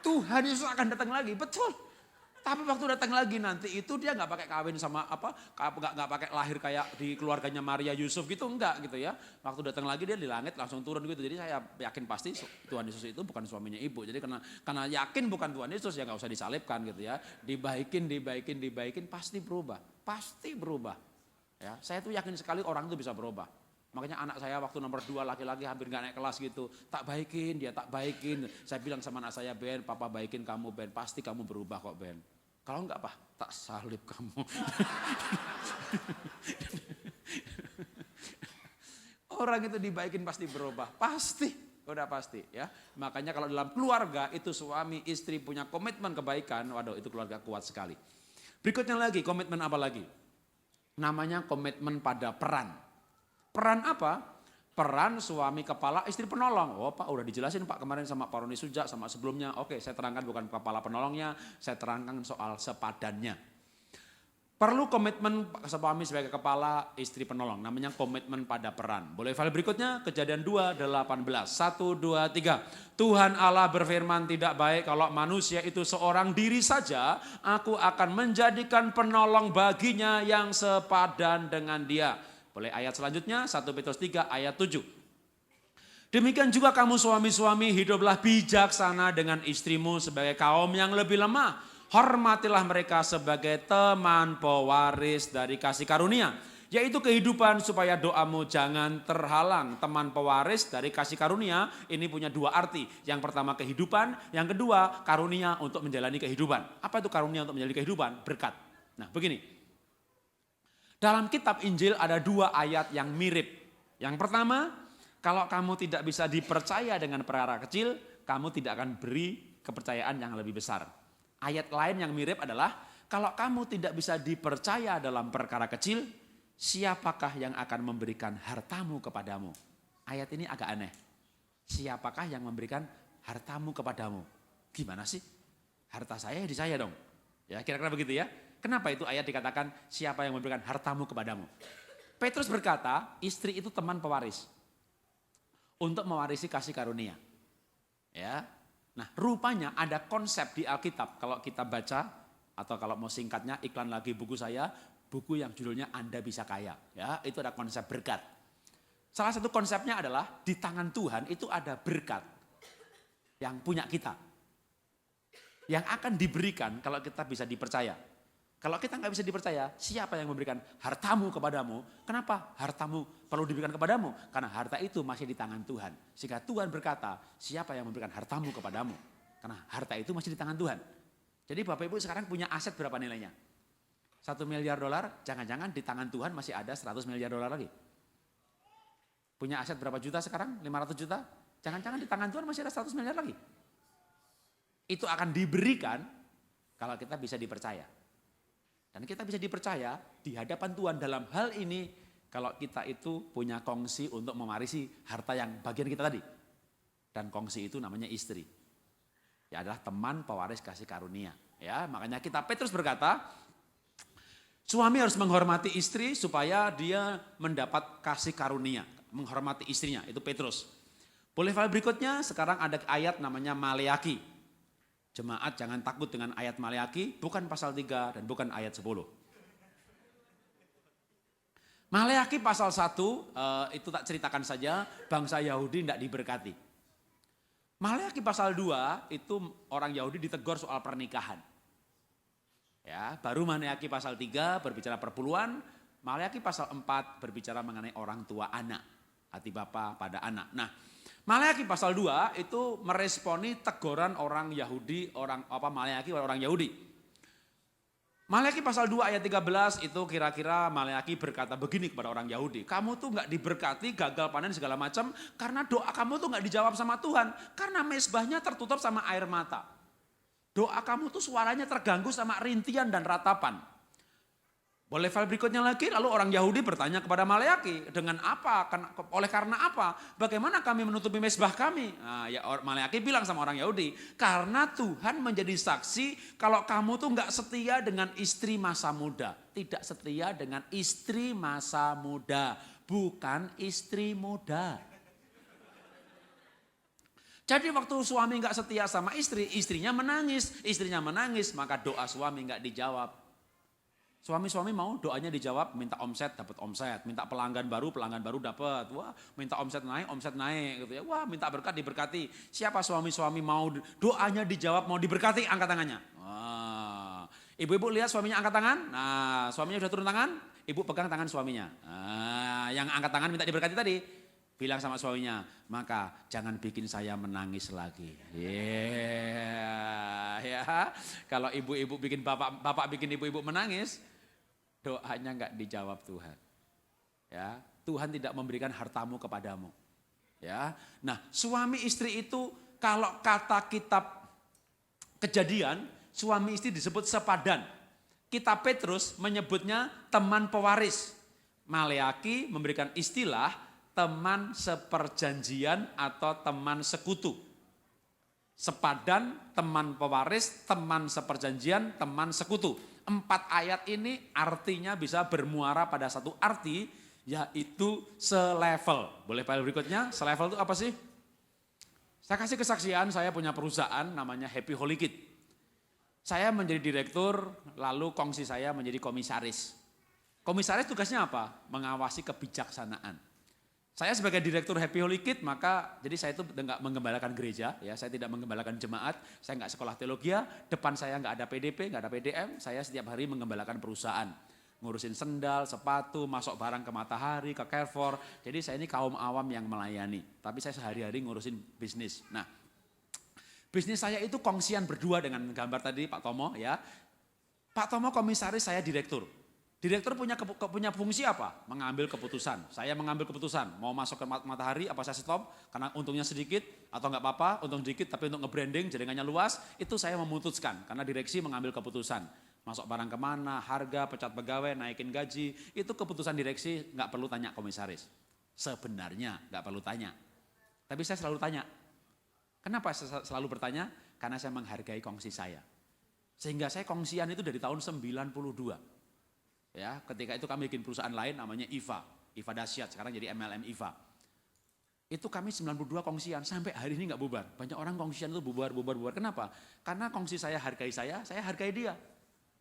Tuhan Yesus akan datang lagi, betul. Tapi waktu datang lagi nanti itu dia nggak pakai kawin sama nggak pakai lahir kayak di keluarganya Maria Yusuf gitu, enggak gitu ya. Waktu datang lagi dia di langit langsung turun gitu. Jadi saya yakin pasti Tuhan Yesus itu bukan suaminya ibu. Jadi karena yakin bukan Tuhan Yesus ya nggak usah disalibkan gitu ya. Dibaikin pasti berubah. Ya, saya tuh yakin sekali orang itu bisa berubah. Makanya anak saya waktu nomor 2 laki-laki hampir gak naik kelas gitu. Tak baikin. Saya bilang sama anak saya, Ben, papa baikin kamu Ben. Pasti kamu berubah kok Ben. Kalau enggak Pak, tak salib kamu. Orang itu dibaikin pasti berubah. Pasti, udah pasti ya. Makanya kalau dalam keluarga itu suami istri punya komitmen kebaikan. Waduh itu keluarga kuat sekali. Berikutnya lagi, komitmen apa lagi? Namanya komitmen pada peran. Peran apa? Peran suami kepala, istri penolong. Oh Pak udah dijelasin Pak kemarin sama Pak Roni Suja sama sebelumnya. Oke saya terangkan bukan kepala penolongnya, saya terangkan soal sepadannya. Perlu komitmen suami sebagai kepala, istri penolong. Namanya komitmen pada peran. Boleh file berikutnya? Kejadian 2:18. 1, 2, 3. Tuhan Allah berfirman tidak baik kalau manusia itu seorang diri saja. Aku akan menjadikan penolong baginya yang sepadan dengan dia. Boleh ayat selanjutnya 1 Petrus 3 ayat 7. Demikian juga kamu suami-suami hiduplah bijaksana dengan istrimu sebagai kaum yang lebih lemah. Hormatilah mereka sebagai teman pewaris dari kasih karunia. Yaitu kehidupan supaya doamu jangan terhalang. Teman pewaris dari kasih karunia ini punya dua arti. Yang pertama kehidupan, yang kedua karunia untuk menjalani kehidupan. Apa itu karunia untuk menjalani kehidupan? Berkat. Nah begini, dalam kitab Injil ada dua ayat yang mirip. Yang pertama, kalau kamu tidak bisa dipercaya dengan perkara kecil, kamu tidak akan beri kepercayaan yang lebih besar. Ayat lain yang mirip adalah, kalau kamu tidak bisa dipercaya dalam perkara kecil, siapakah yang akan memberikan hartamu kepadamu? Ayat ini agak aneh. Siapakah yang memberikan hartamu kepadamu? Gimana sih? Harta saya di saya dong. Ya, kira-kira begitu ya. Kenapa itu ayat dikatakan siapa yang memberikan hartamu kepadamu? Petrus berkata, istri itu teman pewaris untuk mewarisi kasih karunia. Ya. Nah, rupanya ada konsep di Alkitab kalau kita baca atau kalau mau singkatnya iklan lagi buku saya, buku yang judulnya Anda Bisa Kaya. Ya, itu ada konsep berkat. Salah satu konsepnya adalah di tangan Tuhan itu ada berkat yang punya kita. Yang akan diberikan kalau kita bisa dipercaya. Kalau kita nggak bisa dipercaya, siapa yang memberikan hartamu kepadamu? Kenapa hartamu perlu diberikan kepadamu? Karena harta itu masih di tangan Tuhan. Sehingga Tuhan berkata, siapa yang memberikan hartamu kepadamu? Karena harta itu masih di tangan Tuhan. Jadi Bapak Ibu sekarang punya aset berapa nilainya? 1 miliar dolar, jangan-jangan di tangan Tuhan masih ada 100 miliar dolar lagi. Punya aset berapa juta sekarang? 500 juta? Jangan-jangan di tangan Tuhan masih ada 100 miliar lagi. Itu akan diberikan kalau kita bisa dipercaya. Dan kita bisa dipercaya di hadapan Tuhan dalam hal ini kalau kita itu punya kongsi untuk mewarisi harta yang bagian kita tadi. Dan kongsi itu namanya istri. Ya adalah teman pewaris kasih karunia. Ya, makanya kita Petrus berkata, suami harus menghormati istri supaya dia mendapat kasih karunia, menghormati istrinya, itu Petrus. Boleh file berikutnya, sekarang ada ayat namanya Maleaki. Jemaat jangan takut dengan ayat Maleaki, bukan pasal 3 dan bukan ayat 10. Maleaki pasal 1, itu tak ceritakan saja, bangsa Yahudi tidak diberkati. Maleaki pasal 2, itu orang Yahudi ditegur soal pernikahan. Ya, baru Maleaki pasal 3 berbicara perpuluhan, Maleaki pasal 4 berbicara mengenai orang tua anak, hati bapa pada anak. Nah, Maleaki pasal 2 itu meresponi teguran orang Yahudi, Maleaki orang Yahudi. Maleaki pasal 2 ayat 13 itu kira-kira Maleaki berkata begini kepada orang Yahudi. Kamu tuh gak diberkati, gagal panen segala macam karena doa kamu tuh gak dijawab sama Tuhan. Karena mezbahnya tertutup sama air mata. Doa kamu tuh suaranya terganggu sama rintian dan ratapan. Boleh file berikutnya lagi, lalu orang Yahudi bertanya kepada Maleaki, dengan apa? Oleh karena apa? Bagaimana kami menutupi mezbah kami? Nah, ya Maleaki bilang sama orang Yahudi, karena Tuhan menjadi saksi kalau kamu tuh nggak setia dengan istri masa muda. Tidak setia dengan istri masa muda, bukan istri muda. Jadi waktu suami nggak setia sama istri, istrinya menangis, maka doa suami nggak dijawab. Suami-suami mau doanya dijawab, minta omset dapat omset, minta pelanggan baru dapat, wah minta omset naik gitu ya, wah minta berkat diberkati. Siapa suami-suami mau doanya dijawab, mau diberkati, angkat tangannya. Wah. Ibu-ibu lihat suaminya angkat tangan, nah suaminya sudah turun tangan, ibu pegang tangan suaminya. Nah, yang angkat tangan minta diberkati tadi, bilang sama suaminya, maka jangan bikin saya menangis lagi. Ya. Kalau ibu-ibu bikin bapak bikin ibu-ibu menangis, doanya nggak dijawab Tuhan. Ya, Tuhan tidak memberikan hartamu kepadamu. Ya. Nah, suami istri itu kalau kata kitab Kejadian, suami istri disebut sepadan. Kitab Petrus menyebutnya teman pewaris. Maleaki memberikan istilah teman seperjanjian atau teman sekutu. Sepadan, teman pewaris, teman seperjanjian, teman sekutu. 4 ayat ini artinya bisa bermuara pada satu arti, yaitu selevel. Boleh file berikutnya, selevel itu apa sih? Saya kasih kesaksian, saya punya perusahaan namanya Happy Holy Kid. Saya menjadi direktur, lalu kongsi saya menjadi komisaris. Komisaris tugasnya apa? Mengawasi kebijaksanaan. Saya sebagai direktur Happy Holy Kid, maka jadi saya itu nggak menggembalakan gereja, ya, saya tidak menggembalakan jemaat, saya nggak sekolah teologi, depan saya nggak ada PDP, nggak ada PDM, saya setiap hari menggembalakan perusahaan, ngurusin sendal, sepatu, masuk barang ke Matahari, ke Carrefour. Jadi saya ini kaum awam yang melayani, tapi saya sehari-hari ngurusin bisnis. Nah, bisnis saya itu kongsian berdua dengan gambar tadi Pak Tomo, ya. Pak Tomo komisaris, saya direktur. Direktur punya fungsi apa? Mengambil keputusan. Saya mengambil keputusan, mau masuk ke Matahari apa saya stop, karena untungnya sedikit atau enggak apa-apa, untung sedikit tapi untuk nge-branding, jaringannya luas, itu saya memutuskan, karena direksi mengambil keputusan. Masuk barang kemana, harga, pecat pegawai, naikin gaji, itu keputusan direksi, enggak perlu tanya komisaris. Sebenarnya enggak perlu tanya. Tapi saya selalu tanya. Kenapa saya selalu bertanya? Karena saya menghargai kongsi saya. Sehingga saya kongsian itu dari tahun 92. Ya, ketika itu kami bikin perusahaan lain namanya IVA Dasyat, sekarang jadi MLM IVA. Itu kami 92 kongsian, sampai hari ini nggak bubar. Banyak orang kongsian itu bubar. Kenapa? Karena kongsi saya hargai dia.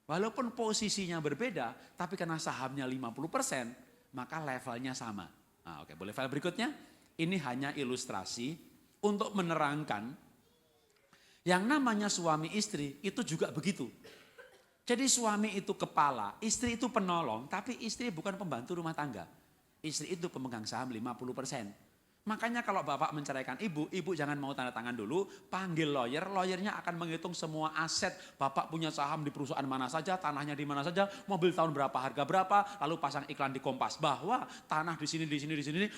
Walaupun posisinya berbeda, tapi karena sahamnya 50%, maka levelnya sama. Nah, oke, boleh file berikutnya? Ini hanya ilustrasi untuk menerangkan yang namanya suami istri itu juga begitu. Jadi suami itu kepala, istri itu penolong, tapi istri bukan pembantu rumah tangga. Istri itu pemegang saham 50%. Makanya kalau bapak menceraikan ibu jangan mau tanda tangan dulu, panggil lawyer, lawyernya akan menghitung semua aset. Bapak punya saham di perusahaan mana saja, tanahnya di mana saja, mobil tahun berapa, harga berapa, lalu pasang iklan di Kompas bahwa tanah di sini,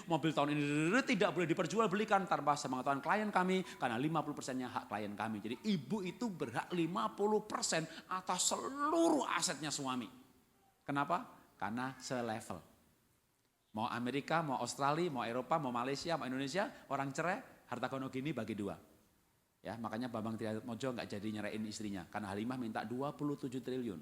mobil tahun ini tidak boleh diperjualbelikan tanpa sepengetahuan klien kami, karena 50%-nya hak klien kami. Jadi ibu itu berhak 50% atas seluruh asetnya suami. Kenapa? Karena selevel. Mau Amerika, mau Australia, mau Eropa, mau Malaysia, mau Indonesia, orang cerai, harta gono gini bagi dua. Ya, makanya Bambang Triatmojo nggak jadi nyerain istrinya, karena Halimah minta 27 triliun.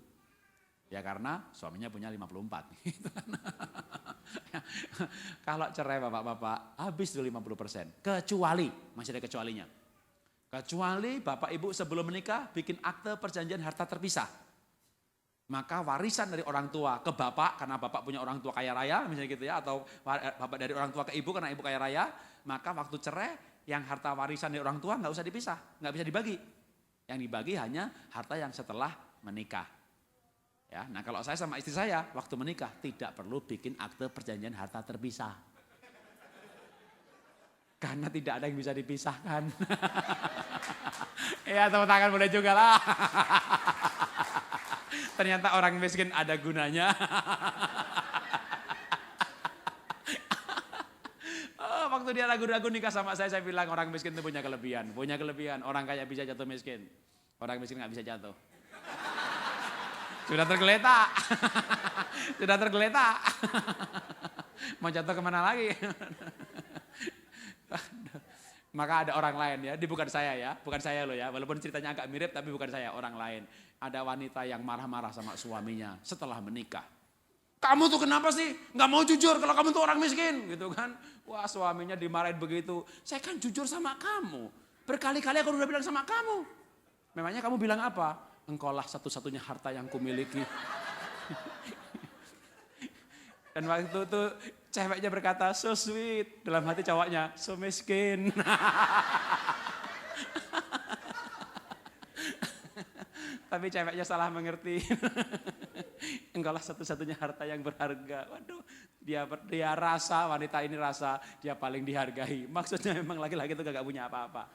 Ya karena suaminya punya 54. Kalau cerai bapak-bapak, habis tuh 50%. Kecuali, masih ada kecualinya. Kecuali bapak ibu sebelum menikah bikin akte perjanjian harta terpisah. Maka warisan dari orang tua ke bapak, karena bapak punya orang tua kaya raya, misalnya gitu ya, atau bapak dari orang tua ke ibu karena ibu kaya raya, maka waktu cerai yang harta warisan dari orang tua nggak usah dipisah, nggak bisa dibagi. Yang dibagi hanya harta yang setelah menikah. Ya, nah kalau saya sama istri saya waktu menikah tidak perlu bikin akte perjanjian harta terpisah. Karena tidak ada yang bisa dipisahkan. Ya, tepuk tangan boleh juga lah. Ternyata orang miskin ada gunanya. Oh, waktu dia ragu-ragu nikah sama saya bilang orang miskin itu punya kelebihan. Orang kaya bisa jatuh miskin. Orang miskin nggak bisa jatuh. Sudah tergeletak. Mau jatuh kemana lagi? Maka ada orang lain ya, bukan saya loh ya, walaupun ceritanya agak mirip tapi bukan saya, orang lain. Ada wanita yang marah-marah sama suaminya setelah menikah. Kamu tuh kenapa sih nggak mau jujur kalau kamu tuh orang miskin gitu kan. Wah, suaminya dimarahin begitu. Saya kan jujur sama kamu, berkali-kali aku udah bilang sama kamu. Memangnya kamu bilang apa? Engkaulah satu-satunya harta yang kumiliki. Dan waktu itu ceweknya berkata, so sweet. Dalam hati cowoknya, so miskin. Tapi ceweknya salah mengerti. Engkaulah satu-satunya harta yang berharga. Waduh, dia rasa, wanita ini rasa dia paling dihargai. Maksudnya memang laki-laki itu gak punya apa-apa.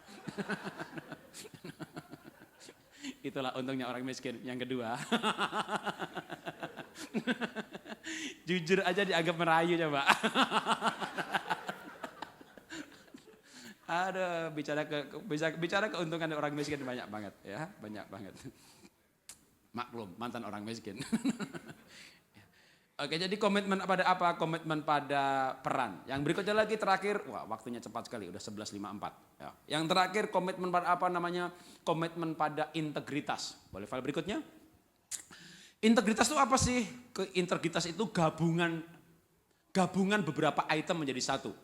Itulah untungnya orang miskin. Yang kedua. Jujur aja dianggap merayu coba. Aduh, bicara keuntungan orang miskin banyak banget ya, banyak banget. Maklum, mantan orang miskin. Oke, jadi komitmen pada apa? Komitmen pada peran. Yang berikutnya lagi terakhir, wah waktunya cepat sekali, udah 11.54. Ya. Yang terakhir komitmen pada apa namanya? Komitmen pada integritas. Boleh file berikutnya? Integritas itu apa sih? Integritas itu gabungan beberapa item menjadi satu.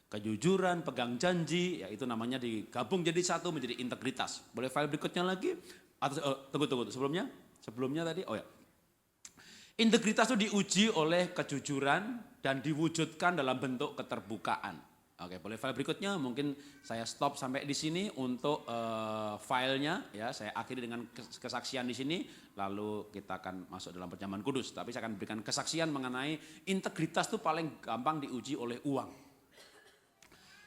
Kejujuran, pegang janji, ya itu namanya digabung jadi satu menjadi integritas. Boleh file berikutnya lagi? Atau tunggu sebelumnya tadi. Oh ya. Integritas itu diuji oleh kejujuran dan diwujudkan dalam bentuk keterbukaan. Oke, boleh file berikutnya. Mungkin saya stop sampai di sini untuk filenya. Ya, saya akhiri dengan kesaksian di sini. Lalu kita akan masuk dalam perjamuan kudus. Tapi saya akan berikan kesaksian mengenai integritas itu paling gampang diuji oleh uang.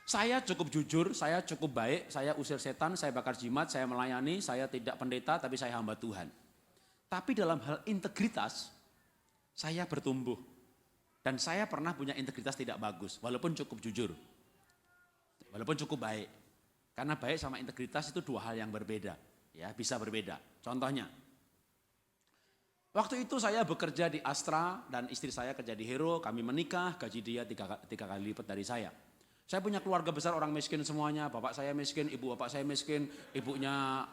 Saya cukup jujur, saya cukup baik, saya usir setan, saya bakar jimat, saya melayani, saya tidak pendeta, tapi saya hamba Tuhan. Tapi dalam hal integritas, saya bertumbuh. Dan saya pernah punya integritas tidak bagus, walaupun cukup jujur. Walaupun cukup baik. Karena baik sama integritas itu dua hal yang berbeda. Ya, bisa berbeda. Contohnya, waktu itu saya bekerja di Astra dan istri saya kerja di Hero, kami menikah, gaji dia tiga kali lipat dari saya. Saya punya keluarga besar orang miskin semuanya, bapak saya miskin, ibu bapak saya miskin, ibunya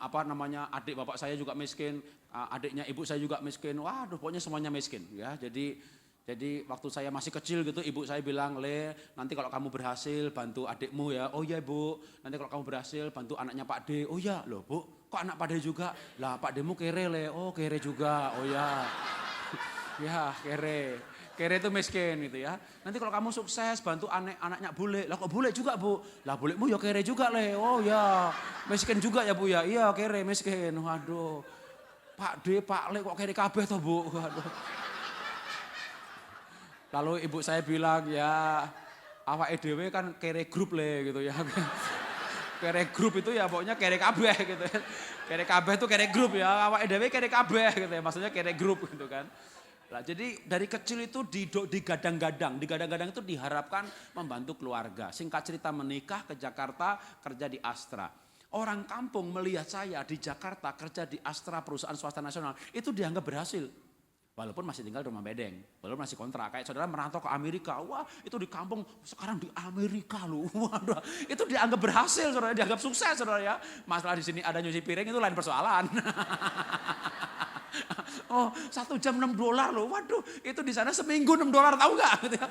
adik bapak saya juga miskin, adiknya ibu saya juga miskin. Waduh, pokoknya semuanya miskin ya. Jadi waktu saya masih kecil gitu, ibu saya bilang, "Le, nanti kalau kamu berhasil bantu adikmu ya." "Oh iya, Bu." "Nanti kalau kamu berhasil bantu anaknya Pak D." "Oh iya." "Loh, Bu, kok anak Pak D juga?" "Lah, Pak D-mu kere, Le." "Oh, kere juga." "Oh ya." Ya, kere. Kere itu miskin gitu ya. "Nanti kalau kamu sukses bantu anaknya bule." "Lah kok bule juga, Bu?" "Lah bulemu ya kere juga, Le." "Oh ya, miskin juga ya, Bu ya." "Iya, kere miskin." Waduh. Pak D, Pak Le kok kere kabeh toh, Bu? Waduh. Lalu ibu saya bilang, "Ya awake dhewe kan kere grup, Le," gitu ya. Kere grup itu ya pokoknya kere kabeh gitu ya. Kere kabeh itu kere grup ya, awake dhewe kere kabeh gitu ya. Maksudnya kere grup gitu kan. Nah, jadi dari kecil itu digadang-gadang itu diharapkan membantu keluarga. Singkat cerita menikah ke Jakarta, kerja di Astra. Orang kampung melihat saya di Jakarta kerja di Astra perusahaan swasta nasional, itu dianggap berhasil. Walaupun masih tinggal di rumah bedeng, walaupun masih kontrak. Kayak saudara merantau ke Amerika, wah itu di kampung, sekarang di Amerika loh. Waduh, itu dianggap berhasil saudara, dianggap sukses saudara ya. Masalah di sini ada nyuci piring itu lain persoalan. Oh, 1 jam $6 loh. Waduh, itu di sana seminggu $6 tahu nggak? Gitu ya.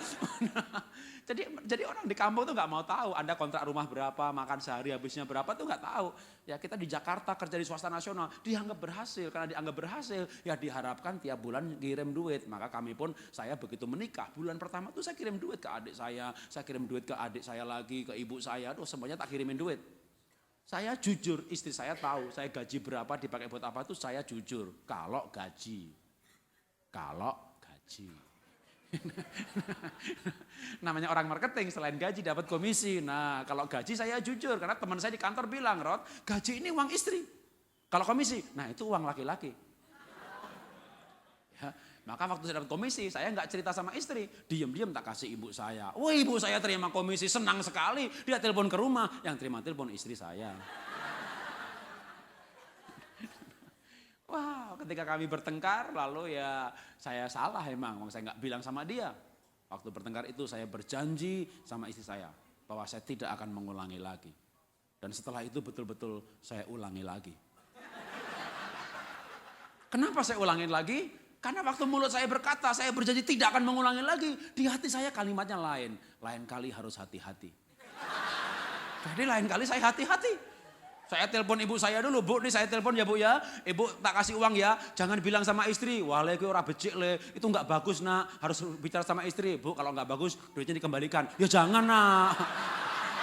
Jadi orang di kampung tuh nggak mau tahu Anda kontrak rumah berapa, makan sehari habisnya berapa tuh nggak tahu. Ya kita di Jakarta kerja di swasta nasional dianggap berhasil. Karena dianggap berhasil ya diharapkan tiap bulan kirim duit. Maka kami pun saya begitu menikah bulan pertama tuh saya kirim duit ke adik saya kirim duit ke adik saya lagi, ke ibu saya. Aduh semuanya tak kirimin duit. Saya jujur, istri saya tahu saya gaji berapa dipakai buat apa itu saya jujur. Kalau gaji. Namanya orang marketing selain gaji dapat komisi. Nah kalau gaji saya jujur karena teman saya di kantor bilang, "Rod, gaji ini uang istri. Kalau komisi, nah itu uang laki-laki." Ya, maka waktu saya dapat komisi saya nggak cerita sama istri, diam-diam tak kasih ibu saya. Wah ibu saya terima komisi senang sekali, dia telepon ke rumah, yang terima telepon istri saya. Wah, ketika kami bertengkar, lalu ya saya salah emang, saya nggak bilang sama dia. Waktu bertengkar itu saya berjanji sama istri saya bahwa saya tidak akan mengulangi lagi. Dan setelah itu betul-betul saya ulangi lagi. Kenapa saya ulangi lagi? Karena waktu mulut saya berkata, saya berjanji tidak akan mengulangi lagi. Di hati saya kalimatnya lain. Lain kali harus hati-hati. Jadi lain kali saya hati-hati. Saya telepon ibu saya dulu, "Bu, nih saya telepon ya Bu ya. Ibu tak kasih uang ya, jangan bilang sama istri. Wah le, ora becik le, itu enggak bagus nak, harus bicara sama istri. Bu kalau enggak bagus duitnya dikembalikan." "Ya jangan nak."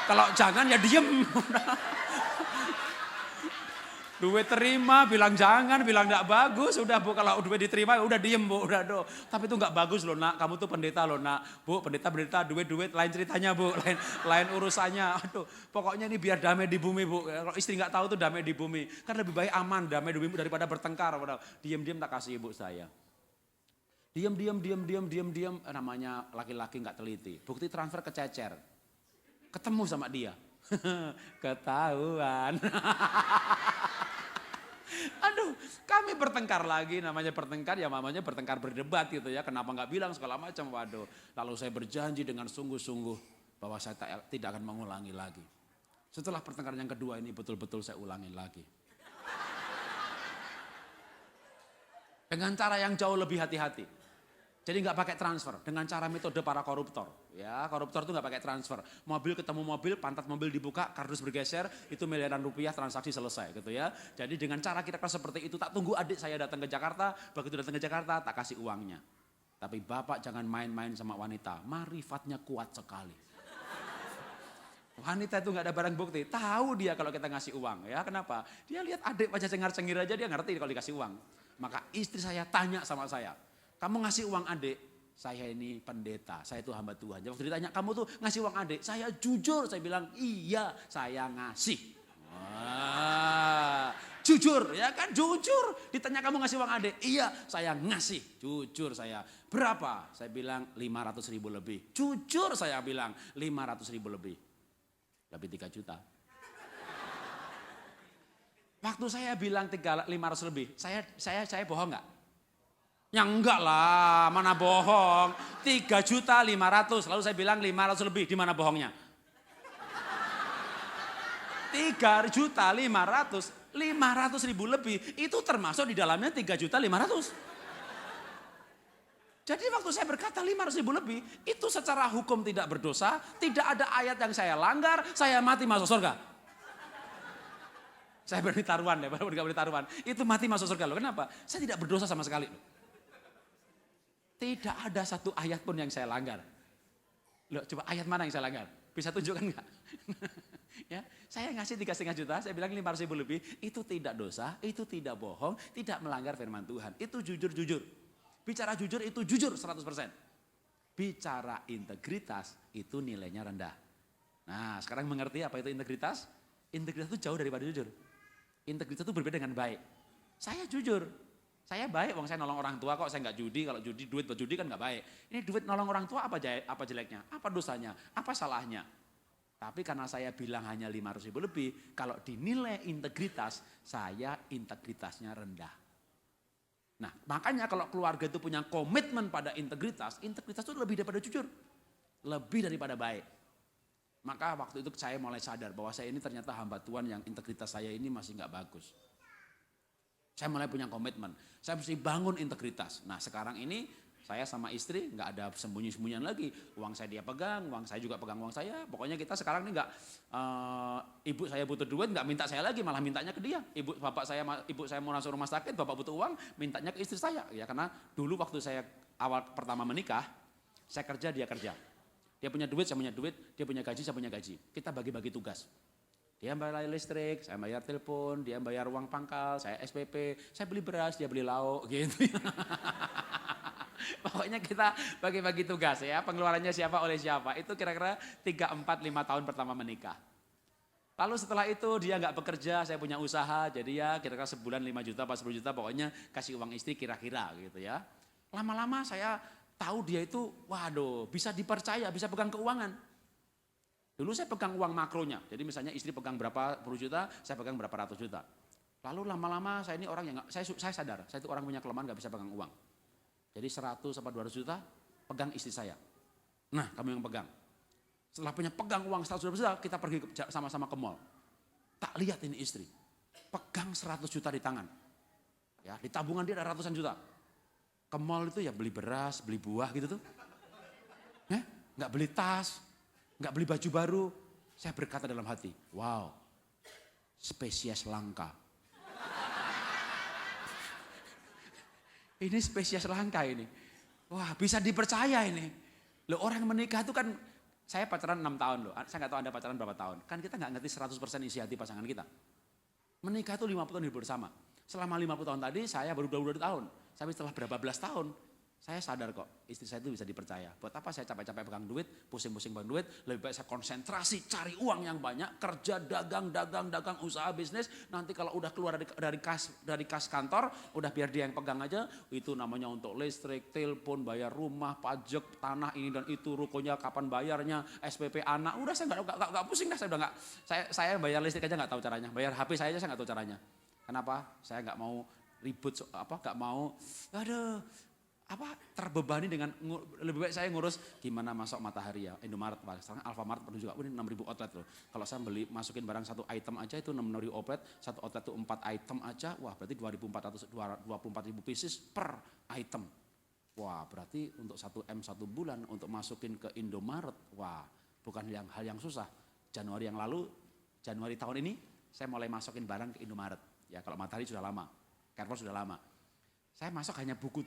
Kalau jangan ya diem. Duit terima, bilang jangan, bilang enggak bagus. Udah Bu, kalau duit diterima ya udah diem Bu, udah do. Tapi itu enggak bagus loh nak, kamu tuh pendeta loh nak. Bu, pendeta, duit, lain ceritanya Bu, lain urusannya. Aduh, pokoknya ini biar damai di bumi Bu. Kalau istri enggak tahu tuh damai di bumi. Kan lebih baik aman, damai di bumi daripada bertengkar. Diam-diam tak kasih ibu saya. Diam, namanya laki-laki enggak teliti. Bukti transfer kececer. Ketemu sama dia. Ketahuan. Aduh, kami bertengkar lagi, namanya bertengkar berdebat gitu ya. Kenapa nggak bilang segala macam, waduh. Lalu saya berjanji dengan sungguh-sungguh bahwa saya tidak akan mengulangi lagi. Setelah pertengkaran yang kedua ini betul-betul saya ulangi lagi. Dengan cara yang jauh lebih hati-hati. Jadi nggak pakai transfer dengan cara metode para koruptor. Ya, koruptor itu nggak pakai transfer. Mobil ketemu mobil, pantat mobil dibuka, kardus bergeser, itu miliaran rupiah transaksi selesai gitu ya. Jadi dengan cara kita seperti itu, tak tunggu adik saya datang ke Jakarta, begitu datang ke Jakarta tak kasih uangnya. Tapi bapak jangan main-main sama wanita, marifatnya kuat sekali. Wanita itu nggak ada barang bukti, tahu dia kalau kita ngasih uang ya. Kenapa? Dia lihat adik wajah cengar-cengir aja dia ngerti kalau dikasih uang. Maka istri saya tanya sama saya, kamu ngasih uang adik? Saya ini pendeta, saya itu hamba Tuhan. Waktu ditanya, kamu tuh ngasih uang adik? Saya jujur, saya bilang iya saya ngasih. Wah, jujur ya kan, jujur. Ditanya kamu ngasih uang adik? Iya saya ngasih, jujur saya. Berapa? Saya bilang 500.000 lebih. Jujur saya bilang 500.000 lebih. Lebih 3 juta. Waktu saya bilang 500 lebih, saya bohong nggak? Ya enggak lah, mana bohong. 3.500.000, lalu saya bilang 500 lebih, di mana bohongnya? 3.500.000, 500.000 lebih, itu termasuk di dalamnya 3.500.000. Jadi waktu saya berkata 500.000 lebih, itu secara hukum tidak berdosa, tidak ada ayat yang saya langgar, saya mati masuk surga. Saya berani taruhan ya, baru nggak boleh taruhan. Itu mati masuk surga loh. Kenapa? Saya tidak berdosa sama sekali loh. Tidak ada satu ayat pun yang saya langgar. Loh, coba ayat mana yang saya langgar? Bisa tunjukkan nggak? Ya, saya ngasih 3,5 juta, saya bilang 500.000 lebih, itu tidak dosa, itu tidak bohong, tidak melanggar firman Tuhan. Itu jujur-jujur. Bicara jujur itu jujur 100%. Bicara integritas itu nilainya rendah. Nah, sekarang mengerti apa itu integritas? Integritas itu jauh daripada jujur. Integritas itu berbeda dengan baik. Saya jujur. Saya baik, saya nolong orang tua kok, saya nggak judi. Kalau judi, duit buat judi kan nggak baik. Ini duit nolong orang tua apa jeleknya? Apa dosanya? Apa salahnya? Tapi karena saya bilang hanya 500.000 lebih, kalau dinilai integritas, saya integritasnya rendah. Nah, makanya kalau keluarga itu punya komitmen pada integritas itu lebih daripada jujur. Lebih daripada baik. Maka waktu itu saya mulai sadar bahwa saya ini ternyata hamba Tuhan yang integritas saya ini masih nggak bagus. Saya mulai punya komitmen, saya mesti bangun integritas. Nah sekarang ini saya sama istri nggak ada sembunyi-sembunyian lagi. Uang saya dia pegang, uang saya juga pegang uang saya. Pokoknya kita sekarang ini nggak, ibu saya butuh duit nggak minta saya lagi, malah mintanya ke dia. Ibu saya mau masuk rumah sakit, bapak butuh uang, mintanya ke istri saya. Ya karena dulu waktu saya awal pertama menikah, saya kerja dia kerja. Dia punya duit, saya punya duit, dia punya gaji, saya punya gaji. Kita bagi-bagi tugas. Dia bayar listrik, saya bayar telepon, dia bayar uang pangkal, saya SPP, saya beli beras, dia beli lauk gitu. Pokoknya kita bagi-bagi tugas ya, pengeluarannya siapa oleh siapa. Itu kira-kira 3, 4, 5 tahun pertama menikah. Lalu setelah itu dia nggak bekerja, saya punya usaha, jadi ya kira-kira sebulan 5 juta, pas 10 juta, pokoknya kasih uang istri kira-kira gitu ya. Lama-lama saya tahu dia itu, waduh bisa dipercaya, bisa pegang keuangan. Dulu saya pegang uang makronya, jadi misalnya istri pegang berapa puluh juta, saya pegang berapa ratus juta. Lalu lama-lama saya ini orang yang saya sadar, saya itu orang punya kelemahan nggak bisa pegang uang. Jadi 100 sampai 200 juta pegang istri saya. Nah kamu yang pegang. Setelah punya pegang uang 100 juta, kita pergi sama-sama ke mall. Tak lihat ini istri, pegang 100 juta di tangan. Ya, di tabungan dia ada ratusan juta. Ke mall itu ya beli beras, beli buah gitu tuh. Nggak beli tas. Nggak beli baju baru, saya berkata dalam hati, wow, spesies langka. Ini spesies langka ini. Wah bisa dipercaya ini. Loh orang menikah itu kan, saya pacaran 6 tahun loh, saya nggak tahu Anda pacaran berapa tahun. Kan kita nggak ngerti 100% isi hati pasangan kita. Menikah itu 50 tahun hidup bersama. Selama 50 tahun tadi saya baru 22 tahun. Tapi setelah berapa belas tahun, saya sadar kok istri saya itu bisa dipercaya. Buat apa saya capek-capek pegang duit, pusing-pusing pegang duit, lebih baik saya konsentrasi cari uang yang banyak, kerja, dagang, usaha bisnis. Nanti kalau udah keluar dari kas kantor, udah biar dia yang pegang aja. Itu namanya untuk listrik, telepon, bayar rumah, pajak, tanah ini dan itu, rukonya kapan bayarnya, SPP anak. Udah saya nggak pusing dah, saya udah nggak. Saya bayar listrik aja nggak tahu caranya, bayar HP saya aja saya nggak tahu caranya. Kenapa? Saya nggak mau ribut, nggak mau. Terbebani dengan lebih baik saya ngurus gimana masuk Matahari ya, Indomaret, sekarang Alfamart penuh juga, ini 6.000 outlet loh. Kalau saya masukin barang satu item aja itu 6.000 outlet, satu outlet itu 4 item aja, wah berarti 24.000 pieces per item. Wah, berarti untuk 1M 1 bulan untuk masukin ke Indomaret, wah bukan hal yang susah. Januari tahun ini saya mulai masukin barang ke Indomaret. Ya kalau Matahari sudah lama, Carrefour sudah lama. Saya masuk hanya buku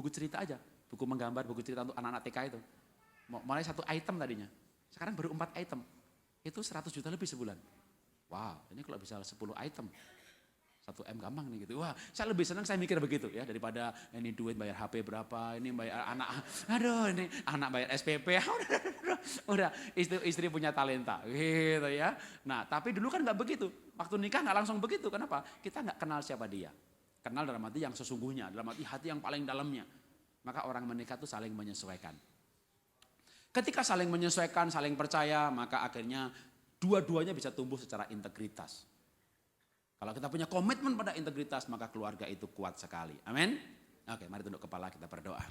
cerita aja, buku menggambar, buku cerita untuk anak-anak TK itu. Mulai 1 item tadinya, sekarang baru 4 item. Itu 100 juta lebih sebulan. Wow, ini kalau bisa 10 item, 1M gampang nih gitu. Wah, saya lebih senang saya mikir begitu ya daripada ini duit bayar HP berapa, ini bayar anak, aduh ini anak bayar SPP, udah istri punya talenta gitu ya. Nah tapi dulu kan nggak begitu, waktu nikah nggak langsung begitu. Kenapa? Kita nggak kenal siapa dia. Kenal dalam arti yang sesungguhnya, dalam arti hati yang paling dalamnya. Maka orang menikah itu saling menyesuaikan. Ketika saling menyesuaikan, saling percaya, maka akhirnya dua-duanya bisa tumbuh secara integritas. Kalau kita punya komitmen pada integritas, maka keluarga itu kuat sekali. Amin. Oke, mari tunduk kepala kita berdoa.